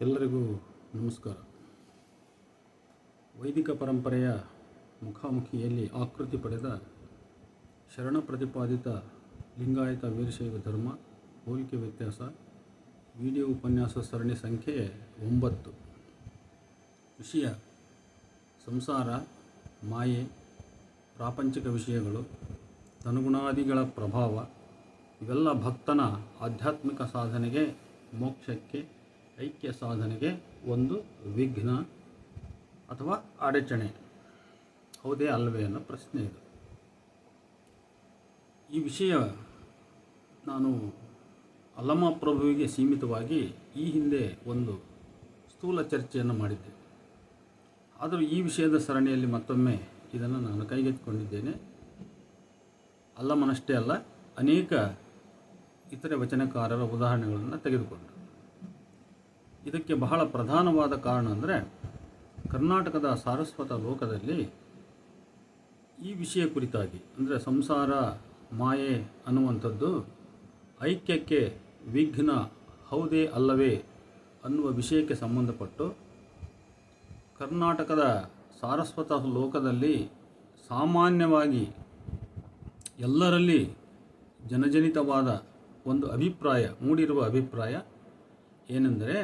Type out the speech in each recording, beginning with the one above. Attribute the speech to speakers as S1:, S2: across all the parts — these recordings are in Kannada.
S1: ಎಲ್ಲರಿಗೂ ನಮಸ್ಕಾರ. ವೈದಿಕ ಪರಂಪರೆಯ ಮುಖಾಮುಖಿಯಲ್ಲಿ ಆಕೃತಿ ಪಡೆದ ಶರಣ ಪ್ರತಿಪಾದಿತ ಲಿಂಗಾಯತ ವೀರಶೈವ ಧರ್ಮ ಹೋಲಿಕೆ ವ್ಯತ್ಯಾಸ ವಿಡಿಯೋ ಉಪನ್ಯಾಸ ಸರಣಿ ಸಂಖ್ಯೆ 9. ವಿಷಯ: ಸಂಸಾರ, ಮಾಯೆ, ಪ್ರಾಪಂಚಿಕ ವಿಷಯಗಳು, ತನುಗುಣಾದಿಗಳ ಪ್ರಭಾವ ಇವೆಲ್ಲ ಭಕ್ತನ ಆಧ್ಯಾತ್ಮಿಕ ಸಾಧನೆಗೆ, ಮೋಕ್ಷಕ್ಕೆ, ಐಕ್ಯ ಸಾಧನೆಗೆ ಒಂದು ವಿಘ್ನ ಅಥವಾ ಅಡಚಣೆ. ಹೌದೇ ಅಲ್ಲವೇ ಅನ್ನೋ ಪ್ರಶ್ನೆ ಇದು. ಈ ವಿಷಯ ನಾನು ಅಲ್ಲಮ ಪ್ರಭುವಿಗೆ ಸೀಮಿತವಾಗಿ ಈ ಹಿಂದೆ ಒಂದು ಸ್ಥೂಲ ಚರ್ಚೆಯನ್ನು ಮಾಡಿದ್ದೆ. ಆದರೂ ಈ ವಿಷಯದ ಸರಣಿಯಲ್ಲಿ ಮತ್ತೊಮ್ಮೆ ಇದನ್ನು ನಾನು ಕೈಗೆತ್ತಿಕೊಂಡಿದ್ದೇನೆ. ಅಲ್ಲಮನಷ್ಟೇ ಅಲ್ಲ, ಅನೇಕ ಇತರೆ ವಚನಕಾರರ ಉದಾಹರಣೆಗಳನ್ನು ತೆಗೆದುಕೊಂಡು. ಇದಕ್ಕೆ ಬಹಳ ಪ್ರಧಾನವಾದ ಕಾರಣ ಅಂದರೆ, ಕರ್ನಾಟಕದ ಸಾರಸ್ವತ ಲೋಕದಲ್ಲಿ ಈ ವಿಷಯ ಕುರಿತಾಗಿ, ಅಂದರೆ ಸಂಸಾರ, ಮಾಯೆ ಅನ್ನುವಂಥದ್ದು ಐಕ್ಯಕ್ಕೆ ವಿಘ್ನ ಹೌದೇ ಅಲ್ಲವೇ ಅನ್ನುವ ವಿಷಯಕ್ಕೆ ಸಂಬಂಧಪಟ್ಟು ಕರ್ನಾಟಕದ ಸಾರಸ್ವತ ಲೋಕದಲ್ಲಿ ಸಾಮಾನ್ಯವಾಗಿ ಎಲ್ಲರಲ್ಲಿ ಜನಜನಿತವಾದ ಒಂದು ಅಭಿಪ್ರಾಯ, ಮೂಡಿರುವ ಅಭಿಪ್ರಾಯ ಏನೆಂದರೆ,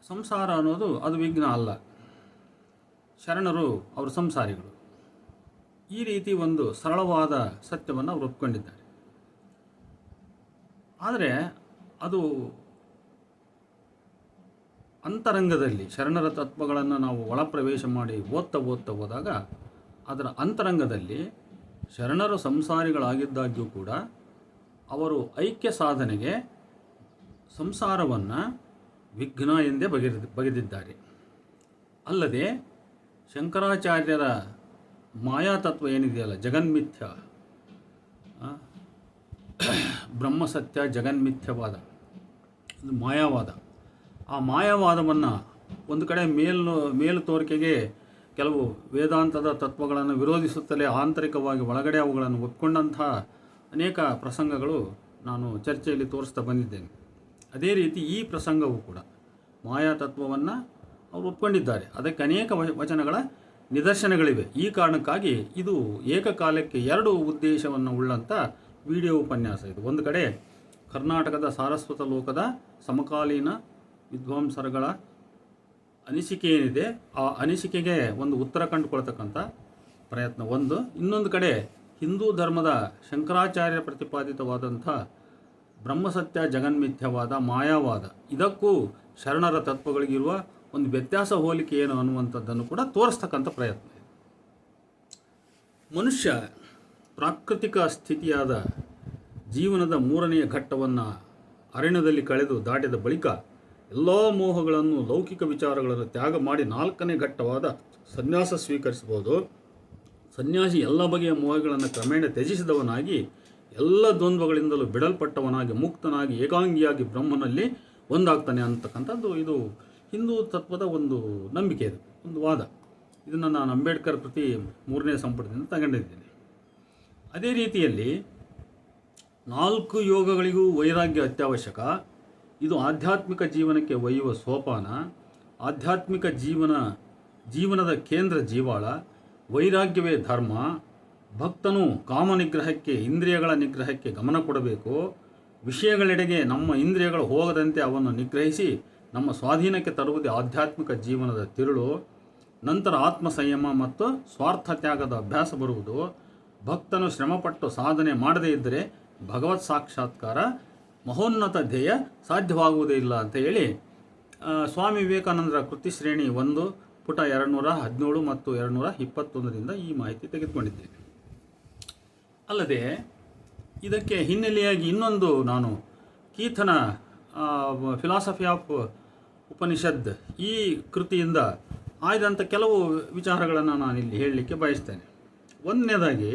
S1: ಸಂಸಾರ ಅನ್ನೋದು ಅದು ವಿಘ್ನ ಅಲ್ಲ, ಶರಣರು ಅವರು ಸಂಸಾರಿಗಳು. ಈ ರೀತಿ ಒಂದು ಸರಳವಾದ ಸತ್ಯವನ್ನು ಅವರು ಒಪ್ಕೊಂಡಿದ್ದಾರೆ. ಆದರೆ ಅದು ಅಂತರಂಗದಲ್ಲಿ ಶರಣರ ತತ್ವಗಳನ್ನು ನಾವು ಒಳಪ್ರವೇಶ ಮಾಡಿ ಓದ್ತಾ ಹೋದಾಗ ಅದರ ಅಂತರಂಗದಲ್ಲಿ ಶರಣರು ಸಂಸಾರಿಗಳಾಗಿದ್ದಾಗ್ಯೂ ಕೂಡ ಅವರು ಐಕ್ಯ ಸಾಧನೆಗೆ ಸಂಸಾರವನ್ನು ವಿಘ್ನ ಎಂದೇ ಬಗೆದಿದ್ದಾರೆ. ಅಲ್ಲದೆ ಶಂಕರಾಚಾರ್ಯರ ಮಾಯಾತತ್ವ ಏನಿದೆಯಲ್ಲ, ಜಗನ್ಮಿಥ್ಯ, ಬ್ರಹ್ಮಸತ್ಯ ಜಗನ್ಮಿಥ್ಯವಾದ ಮಾಯಾವಾದ, ಆ ಮಾಯಾವಾದವನ್ನು ಒಂದು ಕಡೆ ಮೇಲು ತೋರಿಕೆಗೆ ಕೆಲವು ವೇದಾಂತದ ತತ್ವಗಳನ್ನು ವಿರೋಧಿಸುತ್ತಲೇ ಆಂತರಿಕವಾಗಿ ಒಳಗಡೆ ಅವುಗಳನ್ನು ಒಪ್ಪಿಕೊಂಡಂಥ ಅನೇಕ ಪ್ರಸಂಗಗಳು ನಾನು ಚರ್ಚೆಯಲ್ಲಿ ತೋರಿಸ್ತಾ ಬಂದಿದ್ದೇನೆ. ಅದೇ ರೀತಿ ಈ ಪ್ರಸಂಗವೂ ಕೂಡ ಮಾಯಾ ತತ್ವವನ್ನು ಅವರು ಒಪ್ಕೊಂಡಿದ್ದಾರೆ. ಅದಕ್ಕೆ ಅನೇಕ ವಚನಗಳ ನಿದರ್ಶನಗಳಿವೆ. ಈ ಕಾರಣಕ್ಕಾಗಿ ಇದು ಏಕಕಾಲಕ್ಕೆ ಎರಡು ಉದ್ದೇಶವನ್ನು ಉಳ್ಳಂಥ ವಿಡಿಯೋ ಉಪನ್ಯಾಸ ಇದು. ಒಂದು ಕಡೆ ಕರ್ನಾಟಕದ ಸಾರಸ್ವತ ಲೋಕದ ಸಮಕಾಲೀನ ವಿದ್ವಾಂಸರುಗಳ ಅನಿಸಿಕೆ ಏನಿದೆ, ಆ ಅನಿಸಿಕೆಗೆ ಒಂದು ಉತ್ತರ ಕಂಡುಕೊಳ್ತಕ್ಕಂಥ ಪ್ರಯತ್ನ ಒಂದು. ಇನ್ನೊಂದು ಕಡೆ ಹಿಂದೂ ಧರ್ಮದ ಶಂಕರಾಚಾರ್ಯ ಪ್ರತಿಪಾದಿತವಾದಂಥ ಬ್ರಹ್ಮಸತ್ಯ ಜಗನ್ಮಿಥ್ಯವಾದ ಮಾಯಾವಾದ, ಇದಕ್ಕೂ ಶರಣರ ತತ್ವಗಳಿಗಿರುವ ಒಂದು ವ್ಯತ್ಯಾಸ, ಹೋಲಿಕೆ ಏನು ಅನ್ನುವಂಥದ್ದನ್ನು ಕೂಡ ತೋರಿಸ್ತಕ್ಕಂಥ ಪ್ರಯತ್ನ ಇದೆ. ಮನುಷ್ಯ ಪ್ರಾಕೃತಿಕ ಸ್ಥಿತಿಯಾದ ಜೀವನದ 3ನೆಯ ಘಟ್ಟವನ್ನು ಅರಣ್ಯದಲ್ಲಿ ಕಳೆದು ದಾಟಿದ ಬಳಿಕ ಎಲ್ಲ ಮೋಹಗಳನ್ನು, ಲೌಕಿಕ ವಿಚಾರಗಳನ್ನು ತ್ಯಾಗ ಮಾಡಿ 4ನೇ ಘಟ್ಟವಾದ ಸನ್ಯಾಸ ಸ್ವೀಕರಿಸಬಹುದು. ಸನ್ಯಾಸಿ ಎಲ್ಲ ಬಗೆಯ ಮೋಹಗಳನ್ನು ಕ್ರಮೇಣ ತ್ಯಜಿಸಿದವನಾಗಿ, ಎಲ್ಲ ದ್ವಂದ್ವಗಳಿಂದಲೂ ಬಿಡಲ್ಪಟ್ಟವನಾಗಿ, ಮುಕ್ತನಾಗಿ, ಏಕಾಂಗಿಯಾಗಿ ಬ್ರಹ್ಮನಲ್ಲಿ ಒಂದಾಗ್ತಾನೆ ಅಂತಕ್ಕಂಥದ್ದು ಇದು ಹಿಂದೂ ತತ್ವದ ಒಂದು ನಂಬಿಕೆ, ಇದು ಒಂದು ವಾದ. ಇದನ್ನು ನಾನು ಅಂಬೇಡ್ಕರ್ ಕೃತಿ 3ನೇ ಸಂಪುಟದಿಂದ ತಗೊಂಡಿದ್ದೇನೆ. ಅದೇ ರೀತಿಯಲ್ಲಿ 4 ಯೋಗಗಳಿಗೂ ವೈರಾಗ್ಯ ಅತ್ಯವಶ್ಯಕ. ಇದು ಆಧ್ಯಾತ್ಮಿಕ ಜೀವನಕ್ಕೆ ಒಯ್ಯುವ ಸೋಪಾನ. ಆಧ್ಯಾತ್ಮಿಕ ಜೀವನದ ಕೇಂದ್ರ ಜೀವಾಳ. ವೈರಾಗ್ಯವೇ ಧರ್ಮ. ಭಕ್ತನು ಕಾಮನಿಗ್ರಹಕ್ಕೆ, ಇಂದ್ರಿಯಗಳ ನಿಗ್ರಹಕ್ಕೆ ಗಮನ ಕೊಡಬೇಕು. ವಿಷಯಗಳೆಡೆಗೆ ನಮ್ಮ ಇಂದ್ರಿಯಗಳು ಹೋಗದಂತೆ ಅವನ್ನು ನಿಗ್ರಹಿಸಿ ನಮ್ಮ ಸ್ವಾಧೀನಕ್ಕೆ ತರುವುದೇ ಆಧ್ಯಾತ್ಮಿಕ ಜೀವನದ ತಿರುಳು. ನಂತರ ಆತ್ಮ ಸಂಯಮ ಮತ್ತು ಸ್ವಾರ್ಥ ತ್ಯಾಗದ ಅಭ್ಯಾಸ ಬರುವುದು. ಭಕ್ತನು ಶ್ರಮಪಟ್ಟು ಸಾಧನೆ ಮಾಡದೇ ಇದ್ದರೆ ಭಗವತ್ ಸಾಕ್ಷಾತ್ಕಾರ, ಮಹೋನ್ನತ ಧ್ಯೇಯ ಸಾಧ್ಯವಾಗುವುದೇ ಇಲ್ಲ ಅಂತ ಹೇಳಿ ಸ್ವಾಮಿ ವಿವೇಕಾನಂದರ ಕೃತಿ ಶ್ರೇಣಿ 1 ಪುಟ 217 ಮತ್ತು 221ರಿಂದ ಈ ಮಾಹಿತಿ ತೆಗೆದುಕೊಂಡಿದ್ದೇನೆ. ಅಲ್ಲದೆ ಇದಕ್ಕೆ ಹಿನ್ನೆಲೆಯಾಗಿ ಇನ್ನೊಂದು, ನಾನು ಕೀಥನ ಫಿಲಾಸಫಿ ಆಫ್ ಉಪನಿಷದ್ ಈ ಕೃತಿಯಿಂದ ಆಯ್ದಂಥ ಕೆಲವು ವಿಚಾರಗಳನ್ನು ನಾನಿಲ್ಲಿ ಹೇಳಲಿಕ್ಕೆ ಬಯಸ್ತೇನೆ. ಒಂದನೇದಾಗಿ,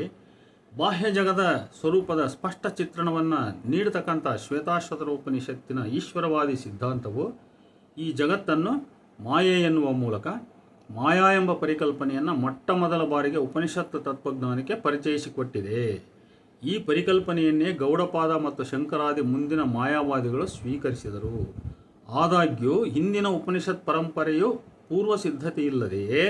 S1: ಬಾಹ್ಯ ಜಗದ ಸ್ವರೂಪದ ಸ್ಪಷ್ಟ ಚಿತ್ರಣವನ್ನು ನೀಡತಕ್ಕಂಥ ಶ್ವೇತಾಶ್ವತರ ಉಪನಿಷತ್ತಿನ ಈಶ್ವರವಾದಿ ಸಿದ್ಧಾಂತವು ಈ ಜಗತ್ತನ್ನು ಮಾಯೆ ಎನ್ನುವ ಮೂಲಕ ಮಾಯಾ ಎಂಬ ಪರಿಕಲ್ಪನೆಯನ್ನು ಮೊಟ್ಟ ಮೊದಲ ಬಾರಿಗೆ ಉಪನಿಷತ್ತು ತತ್ವಜ್ಞಾನಕ್ಕೆ ಪರಿಚಯಿಸಿಕೊಟ್ಟಿದೆ. ಈ ಪರಿಕಲ್ಪನೆಯನ್ನೇ ಗೌಡಪಾದ ಮತ್ತು ಶಂಕರಾದಿ ಮುಂದಿನ ಮಾಯಾವಾದಿಗಳು ಸ್ವೀಕರಿಸಿದರು. ಆದಾಗ್ಯೂ ಹಿಂದಿನ ಉಪನಿಷತ್ ಪರಂಪರೆಯು ಪೂರ್ವ ಸಿದ್ಧತೆಯಿಲ್ಲದೆಯೇ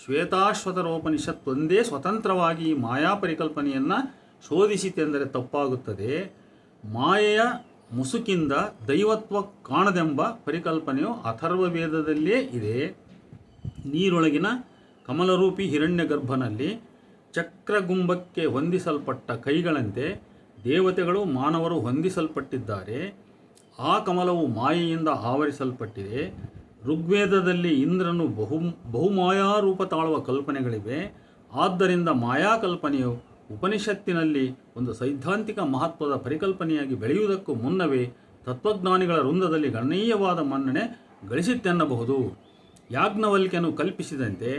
S1: ಶ್ವೇತಾಶ್ವತರೋಪನಿಷತ್ ಒಂದೇ ಸ್ವತಂತ್ರವಾಗಿ ಈ ಮಾಯಾ ಪರಿಕಲ್ಪನೆಯನ್ನು ಶೋಧಿಸಿತೆಂದರೆ ತಪ್ಪಾಗುತ್ತದೆ. ಮಾಯೆಯ ಮುಸುಕಿಂದ ದೈವತ್ವ ಕಾಣದೆಂಬ ಪರಿಕಲ್ಪನೆಯು ಅಥರ್ವವೇದದಲ್ಲಿಯೇ ಇದೆ. ನೀರೊಳಗಿನ ಕಮಲರೂಪಿ ಹಿರಣ್ಯಗರ್ಭನಲ್ಲಿ ಚಕ್ರಗುಂಬಕ್ಕೆ ಹೊಂದಿಸಲ್ಪಟ್ಟ ಕೈಗಳಂತೆ ದೇವತೆಗಳು ಮಾನವರು ಹೊಂದಿಸಲ್ಪಟ್ಟಿದ್ದಾರೆ. ಆ ಕಮಲವು ಮಾಯೆಯಿಂದ ಆವರಿಸಲ್ಪಟ್ಟಿದೆ. ಋಗ್ವೇದದಲ್ಲಿ ಇಂದ್ರನು ಬಹುಮಾಯಾರೂಪ ತಾಳುವ ಕಲ್ಪನೆಗಳಿವೆ. ಆದ್ದರಿಂದ ಮಾಯಾಕಲ್ಪನೆಯು ಉಪನಿಷತ್ತಿನಲ್ಲಿ ಒಂದು ಸೈದ್ಧಾಂತಿಕ ಮಹತ್ವದ ಪರಿಕಲ್ಪನೆಯಾಗಿ ಬೆಳೆಯುವುದಕ್ಕೂ ಮುನ್ನವೇ ತತ್ವಜ್ಞಾನಿಗಳ ವೃಂದದಲ್ಲಿ ಗಣನೀಯವಾದ ಮನ್ನಣೆ ಗಳಿಸಿತೆನ್ನಬಹುದು. ಯಾಜ್ಞವಲ್ಕ್ಯನು ಕಲ್ಪಿಸಿದಂತೆ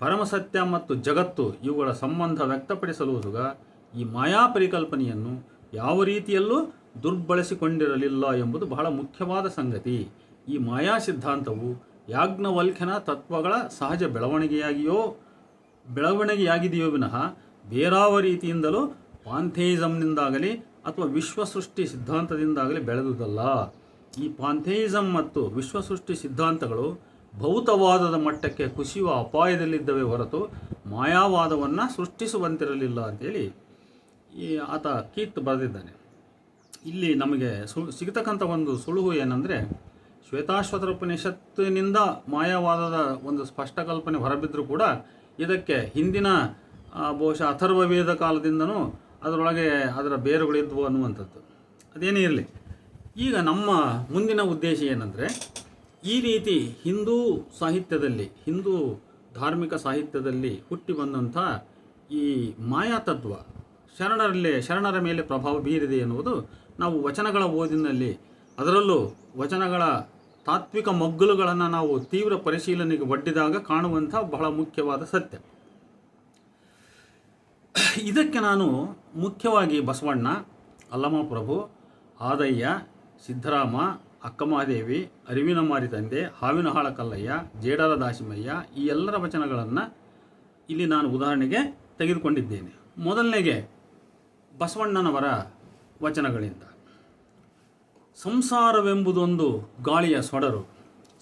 S1: ಪರಮಸತ್ಯ ಮತ್ತು ಜಗತ್ತು ಇವುಗಳ ಸಂಬಂಧ ವ್ಯಕ್ತಪಡಿಸಲು ಸುಗ ಈ ಮಾಯಾ ಪರಿಕಲ್ಪನೆಯನ್ನು ಯಾವ ರೀತಿಯಲ್ಲೂ ದುರ್ಬಳಸಿಕೊಂಡಿರಲಿಲ್ಲ ಎಂಬುದು ಬಹಳ ಮುಖ್ಯವಾದ ಸಂಗತಿ. ಈ ಮಾಯಾ ಸಿದ್ಧಾಂತವು ಯಾಜ್ಞವಲ್ಕ್ಯನ ತತ್ವಗಳ ಸಹಜ ಬೆಳವಣಿಗೆಯಾಗಿದೆಯೋ ವಿನಃ ಬೇರಾವ ರೀತಿಯಿಂದಲೂ ಪಾಂಥೇಯಿಸಮ್ನಿಂದಾಗಲಿ ಅಥವಾ ವಿಶ್ವಸೃಷ್ಟಿ ಸಿದ್ಧಾಂತದಿಂದಾಗಲಿ ಬೆಳೆದುದಲ್ಲ. ಈ ಪಾಂಥೇಯಿಸಮ್ ಮತ್ತು ವಿಶ್ವಸೃಷ್ಟಿ ಸಿದ್ಧಾಂತಗಳು ಭೌತವಾದದ ಮಟ್ಟಕ್ಕೆ ಕುಸಿಯುವ ಅಪಾಯದಲ್ಲಿದ್ದವೇ ಹೊರತು ಮಾಯಾವಾದವನ್ನು ಸೃಷ್ಟಿಸುವಂತಿರಲಿಲ್ಲ ಅಂತೇಳಿ ಆತ ಕೀತ್ ಬರೆದಿದ್ದಾನೆ. ಇಲ್ಲಿ ನಮಗೆ ಸಿಗತಕ್ಕಂಥ ಒಂದು ಸುಳುಹು ಏನಂದರೆ, ಶ್ವೇತಾಶ್ವತರೋಪನಿಷತ್ತಿನಿಂದ ಮಾಯಾವಾದದ ಒಂದು ಸ್ಪಷ್ಟ ಕಲ್ಪನೆ ಹೊರಬಿದ್ದರೂ ಕೂಡ ಇದಕ್ಕೆ ಹಿಂದಿನ ಬಹುಶಃ ಅಥರ್ವವೇದ ಕಾಲದಿಂದನೂ ಅದರೊಳಗೆ ಅದರ ಬೇರುಗಳಿದ್ವು ಅನ್ನುವಂಥದ್ದು. ಅದೇನೇ ಇರಲಿ, ಈಗ ನಮ್ಮ ಮುಂದಿನ ಉದ್ದೇಶ ಏನಂದರೆ, ಈ ರೀತಿ ಹಿಂದೂ ಸಾಹಿತ್ಯದಲ್ಲಿ, ಹಿಂದೂ ಧಾರ್ಮಿಕ ಸಾಹಿತ್ಯದಲ್ಲಿ ಹುಟ್ಟಿ ಬಂದಂಥ ಈ ಮಾಯಾ ತತ್ವ ಶರಣರ ಮೇಲೆ ಪ್ರಭಾವ ಬೀರಿದೆ ಎನ್ನುವುದು ನಾವು ವಚನಗಳ ಓದಿನಲ್ಲಿ, ಅದರಲ್ಲೂ ವಚನಗಳ ತಾತ್ವಿಕ ಮಗ್ಗುಲುಗಳನ್ನು ನಾವು ತೀವ್ರ ಪರಿಶೀಲನೆಗೆ ಒಡ್ಡಿದಾಗ ಕಾಣುವಂಥ ಬಹಳ ಮುಖ್ಯವಾದ ಸತ್ಯ. ಇದಕ್ಕೆ ನಾನು ಮುಖ್ಯವಾಗಿ ಬಸವಣ್ಣ, ಅಲ್ಲಮಪ್ರಭು, ಆದಯ್ಯ, ಸಿದ್ದರಾಮ, ಅಕ್ಕಮಹಾದೇವಿ, ಅರಿವಿನ ಮಾರಿ ತಂದೆ, ಹಾವಿನಹಾಳ ಕಲ್ಲಯ್ಯ, ಜೇಡರ ದಾಸಿಮಯ್ಯ ಈ ಎಲ್ಲರ ವಚನಗಳನ್ನು ಇಲ್ಲಿ ನಾನು ಉದಾಹರಣೆಗೆ ತೆಗೆದುಕೊಂಡಿದ್ದೇನೆ. ಮೊದಲನೆಗೆ ಬಸವಣ್ಣನವರ ವಚನಗಳಿಂದ, ಸಂಸಾರವೆಂಬುದೊಂದು ಗಾಳಿಯ ಸೊಡರು,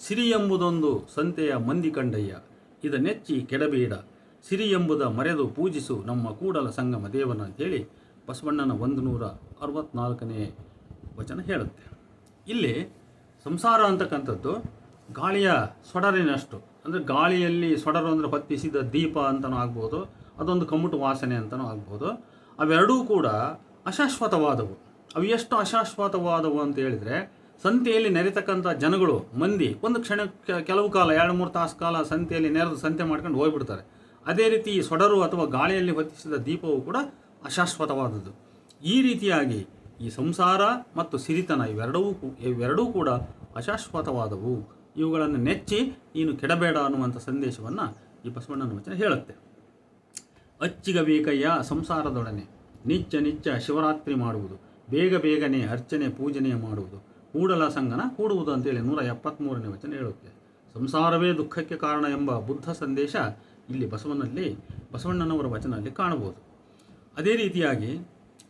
S1: ಸಿರಿ ಎಂಬುದೊಂದು ಸಂತೆಯ ಮಂದಿ ಕಂಡಯ್ಯ, ಇದ ನೆಚ್ಚಿ ಕೆಡಬೇಡ, ಸಿರಿ ಎಂಬುದ ಮರೆದು ಪೂಜಿಸು ನಮ್ಮ ಕೂಡಲ ಸಂಗಮ ದೇವನ ಅಂತೇಳಿ ಬಸವಣ್ಣನ 164ನೇ ವಚನ ಹೇಳುತ್ತೆ. ಇಲ್ಲಿ ಸಂಸಾರ ಅಂತಕ್ಕಂಥದ್ದು ಗಾಳಿಯ ಸೊಡರಿನಷ್ಟು, ಅಂದರೆ ಗಾಳಿಯಲ್ಲಿ ಸೊಡರು ಅಂದರೆ ಹೊತ್ತಿಸಿದ ದೀಪ ಅಂತಲೂ ಆಗ್ಬೋದು, ಅದೊಂದು ಕಮ್ಮುಟು ವಾಸನೆ ಅಂತಲೂ ಆಗ್ಬೋದು. ಅವೆರಡೂ ಕೂಡ ಅಶಾಶ್ವತವಾದವು. ಅವು ಎಷ್ಟು ಅಶಾಶ್ವತವಾದವು ಅಂತ ಹೇಳಿದರೆ, ಸಂತೆಯಲ್ಲಿ ನೆರೆತಕ್ಕಂಥ ಜನಗಳು, ಮಂದಿ ಒಂದು ಕೆಲವು ಕಾಲ 2-3 ತಾಸು ಕಾಲ ಸಂತೆಯಲ್ಲಿ ನೆರೆದು ಸಂತೆ ಮಾಡ್ಕೊಂಡು ಹೋಗ್ಬಿಡ್ತಾರೆ. ಅದೇ ರೀತಿ ಈ ಸೊಡರು ಅಥವಾ ಗಾಳಿಯಲ್ಲಿ ಹೊತ್ತಿಸಿದ ದೀಪವು ಕೂಡ ಅಶಾಶ್ವತವಾದದ್ದು. ಈ ರೀತಿಯಾಗಿ ಈ ಸಂಸಾರ ಮತ್ತು ಸಿರಿತನ ಇವೆರಡೂ ಕೂಡ ಅಶಾಶ್ವತವಾದವು. ಇವುಗಳನ್ನು ನೆಚ್ಚಿ ನೀನು ಕೆಡಬೇಡ ಅನ್ನುವಂಥ ಸಂದೇಶವನ್ನು ಈ ಬಸವಣ್ಣನ ವಚನ ಹೇಳುತ್ತೆ. ಅಚ್ಚಿಗಬೇಕಯ್ಯ ಸಂಸಾರದೊಡನೆ, ನಿಚ್ಚ ಶಿವರಾತ್ರಿ ಮಾಡುವುದು, ಬೇಗನೆ ಅರ್ಚನೆ ಪೂಜನೆ ಮಾಡುವುದು, ಕೂಡಲ ಸಂಗನ ಕೂಡುವುದು ಅಂತೇಳಿ 173ನೇ ವಚನ ಹೇಳುತ್ತೆ. ಸಂಸಾರವೇ ದುಃಖಕ್ಕೆ ಕಾರಣ ಎಂಬ ಬುದ್ಧ ಸಂದೇಶ ಇಲ್ಲಿ ಬಸವಣ್ಣನವರ ವಚನದಲ್ಲಿ ಕಾಣಬಹುದು. ಅದೇ ರೀತಿಯಾಗಿ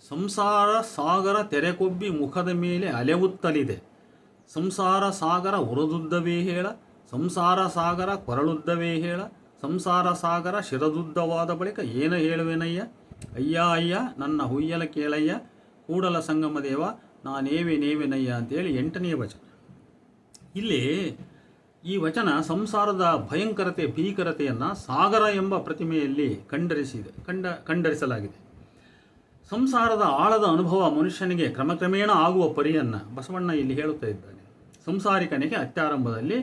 S1: ಸಂಸಾರ ಸಾಗರ ತೆರೆಕೊಬ್ಬಿ ಮುಖದ ಮೇಲೆ ಅಲೆವುತ್ತಲಿದೆ, ಸಂಸಾರ ಸಾಗರ ಉರದುದ್ದವೇ ಹೇಳ, ಸಂಸಾರ ಸಾಗರ ಕೊರಳುದ್ದವೇ ಹೇಳ, ಸಂಸಾರ ಸಾಗರ ಶಿರದುದ್ದವಾದ ಬಳಿಕ ಏನು ಹೇಳುವೆನಯ್ಯ, ಅಯ್ಯ ನನ್ನ ಹುಯ್ಯಲ ಕೇಳಯ್ಯ, ಕೂಡಲ ಸಂಗಮ ದೇವ ನಾನೇವೇನೇವೆನಯ್ಯ ಅಂತೇಳಿ 8ನೇ ವಚನ. ಇಲ್ಲಿ ಈ ವಚನ ಸಂಸಾರದ ಭೀಕರತೆಯನ್ನು ಸಾಗರ ಎಂಬ ಪ್ರತಿಮೆಯಲ್ಲಿ ಕಂಡರಿಸಲಾಗಿದೆ. ಸಂಸಾರದ ಆಳದ ಅನುಭವ ಮನುಷ್ಯನಿಗೆ ಕ್ರಮಕ್ರಮೇಣ ಆಗುವ ಪರಿಯನ್ನು ಬಸವಣ್ಣ ಇಲ್ಲಿ ಹೇಳುತ್ತಾ ಇದ್ದಾನೆ. ಸಂಸಾರಿಕನಿಗೆ ಅತ್ಯಾರಂಭದಲ್ಲಿ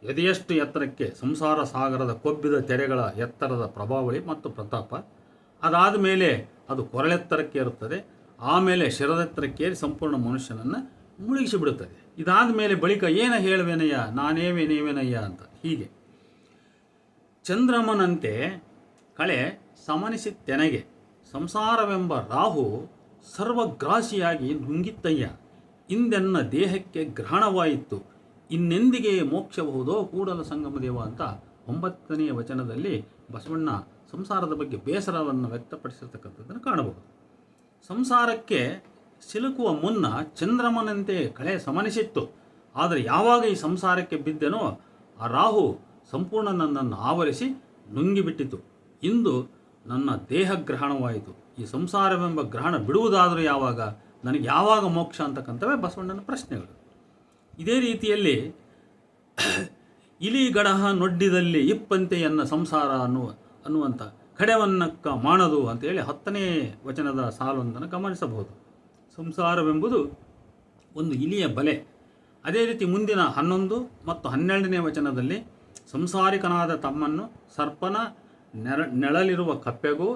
S1: ಎದೆಯಷ್ಟು ಎತ್ತರಕ್ಕೆ ಸಂಸಾರ ಸಾಗರದ ಕೊಬ್ಬಿದ ತೆರೆಗಳ ಎತ್ತರದ ಪ್ರಭಾವಳಿ ಮತ್ತು ಪ್ರತಾಪ, ಅದಾದ ಮೇಲೆ ಅದು ಕೊರಳೆತ್ತರಕ್ಕೆ ಇರುತ್ತದೆ, ಆಮೇಲೆ ಶಿರದೆತ್ತರಕ್ಕೇರಿ ಸಂಪೂರ್ಣ ಮನುಷ್ಯನನ್ನು ಮುಳುಗಿಸಿಬಿಡುತ್ತದೆ. ಇದಾದ ಮೇಲೆ ಬಳಿಕ ಏನ ಹೇಳುವೆನಯ್ಯ, ನಾನೇವೇನೇವೇನಯ್ಯ ಅಂತ. ಹೀಗೆ ಚಂದ್ರಮನಂತೆ ಕಳೆ ಸಮನಿಸಿತೆನಗೆ, ಸಂಸಾರವೆಂಬ ರಾಹು ಸರ್ವಗ್ರಾಸಿಯಾಗಿ ನುಂಗಿತ್ತಯ್ಯ, ಇಂದೆನ್ನ ದೇಹಕ್ಕೆ ಗ್ರಹಣವಾಯಿತು, ಇನ್ನೆಂದಿಗೆ ಮೋಕ್ಷಬಹುದೋ ಕೂಡಲ ಸಂಗಮ ದೇವ ಅಂತ 9ನೇ ವಚನದಲ್ಲಿ ಬಸವಣ್ಣ ಸಂಸಾರದ ಬಗ್ಗೆ ಬೇಸರವನ್ನು ವ್ಯಕ್ತಪಡಿಸಿರ್ತಕ್ಕಂಥದ್ದನ್ನು ಕಾಣಬಹುದು. ಸಂಸಾರಕ್ಕೆ ಸಿಲುಕುವ ಮುನ್ನ ಚಂದ್ರಮನಂತೆ ಕಳೆ ಸಮನಿಸಿತ್ತು, ಆದರೆ ಯಾವಾಗ ಈ ಸಂಸಾರಕ್ಕೆ ಬಿದ್ದೆನೋ ಆ ರಾಹು ಸಂಪೂರ್ಣ ನನ್ನನ್ನು ಆವರಿಸಿ ನುಂಗಿಬಿಟ್ಟಿತು. ಇಂದು ನನ್ನ ದೇಹ ಗ್ರಹಣವಾಯಿತು. ಈ ಸಂಸಾರವೆಂಬ ಗ್ರಹಣ ಬಿಡುವುದಾದರೂ ಯಾವಾಗ, ನನಗೆ ಯಾವಾಗ ಮೋಕ್ಷ ಅಂತಕ್ಕಂಥವೇ ಬಸವಣ್ಣನ ಪ್ರಶ್ನೆಗಳು. ಇದೇ ರೀತಿಯಲ್ಲಿ ಇಲಿ ಗಡಹ ನೊಡ್ಡಿದಲ್ಲಿ ಇಪ್ಪಂತೆ ಎನ್ನ ಸಂಸಾರ ಅನ್ನುವಂಥ ಕಡೆವನ್ನಕ್ಕ ಮಾಡದು ಅಂತೇಳಿ 10ನೇ ವಚನದ ಸಾಲೊಂದನ್ನು ಗಮನಿಸಬಹುದು. ಸಂಸಾರವೆಂಬುದು ಒಂದು ಇಲಿಯ ಬಲೆ. ಅದೇ ರೀತಿ ಮುಂದಿನ 11 ಮತ್ತು 12ನೇ ವಚನದಲ್ಲಿ ಸಂಸಾರಿಕನಾದ ತಮ್ಮನ್ನು ಸರ್ಪನ ನೆರಳಿರುವ ಕಪ್ಪೆಗೂ,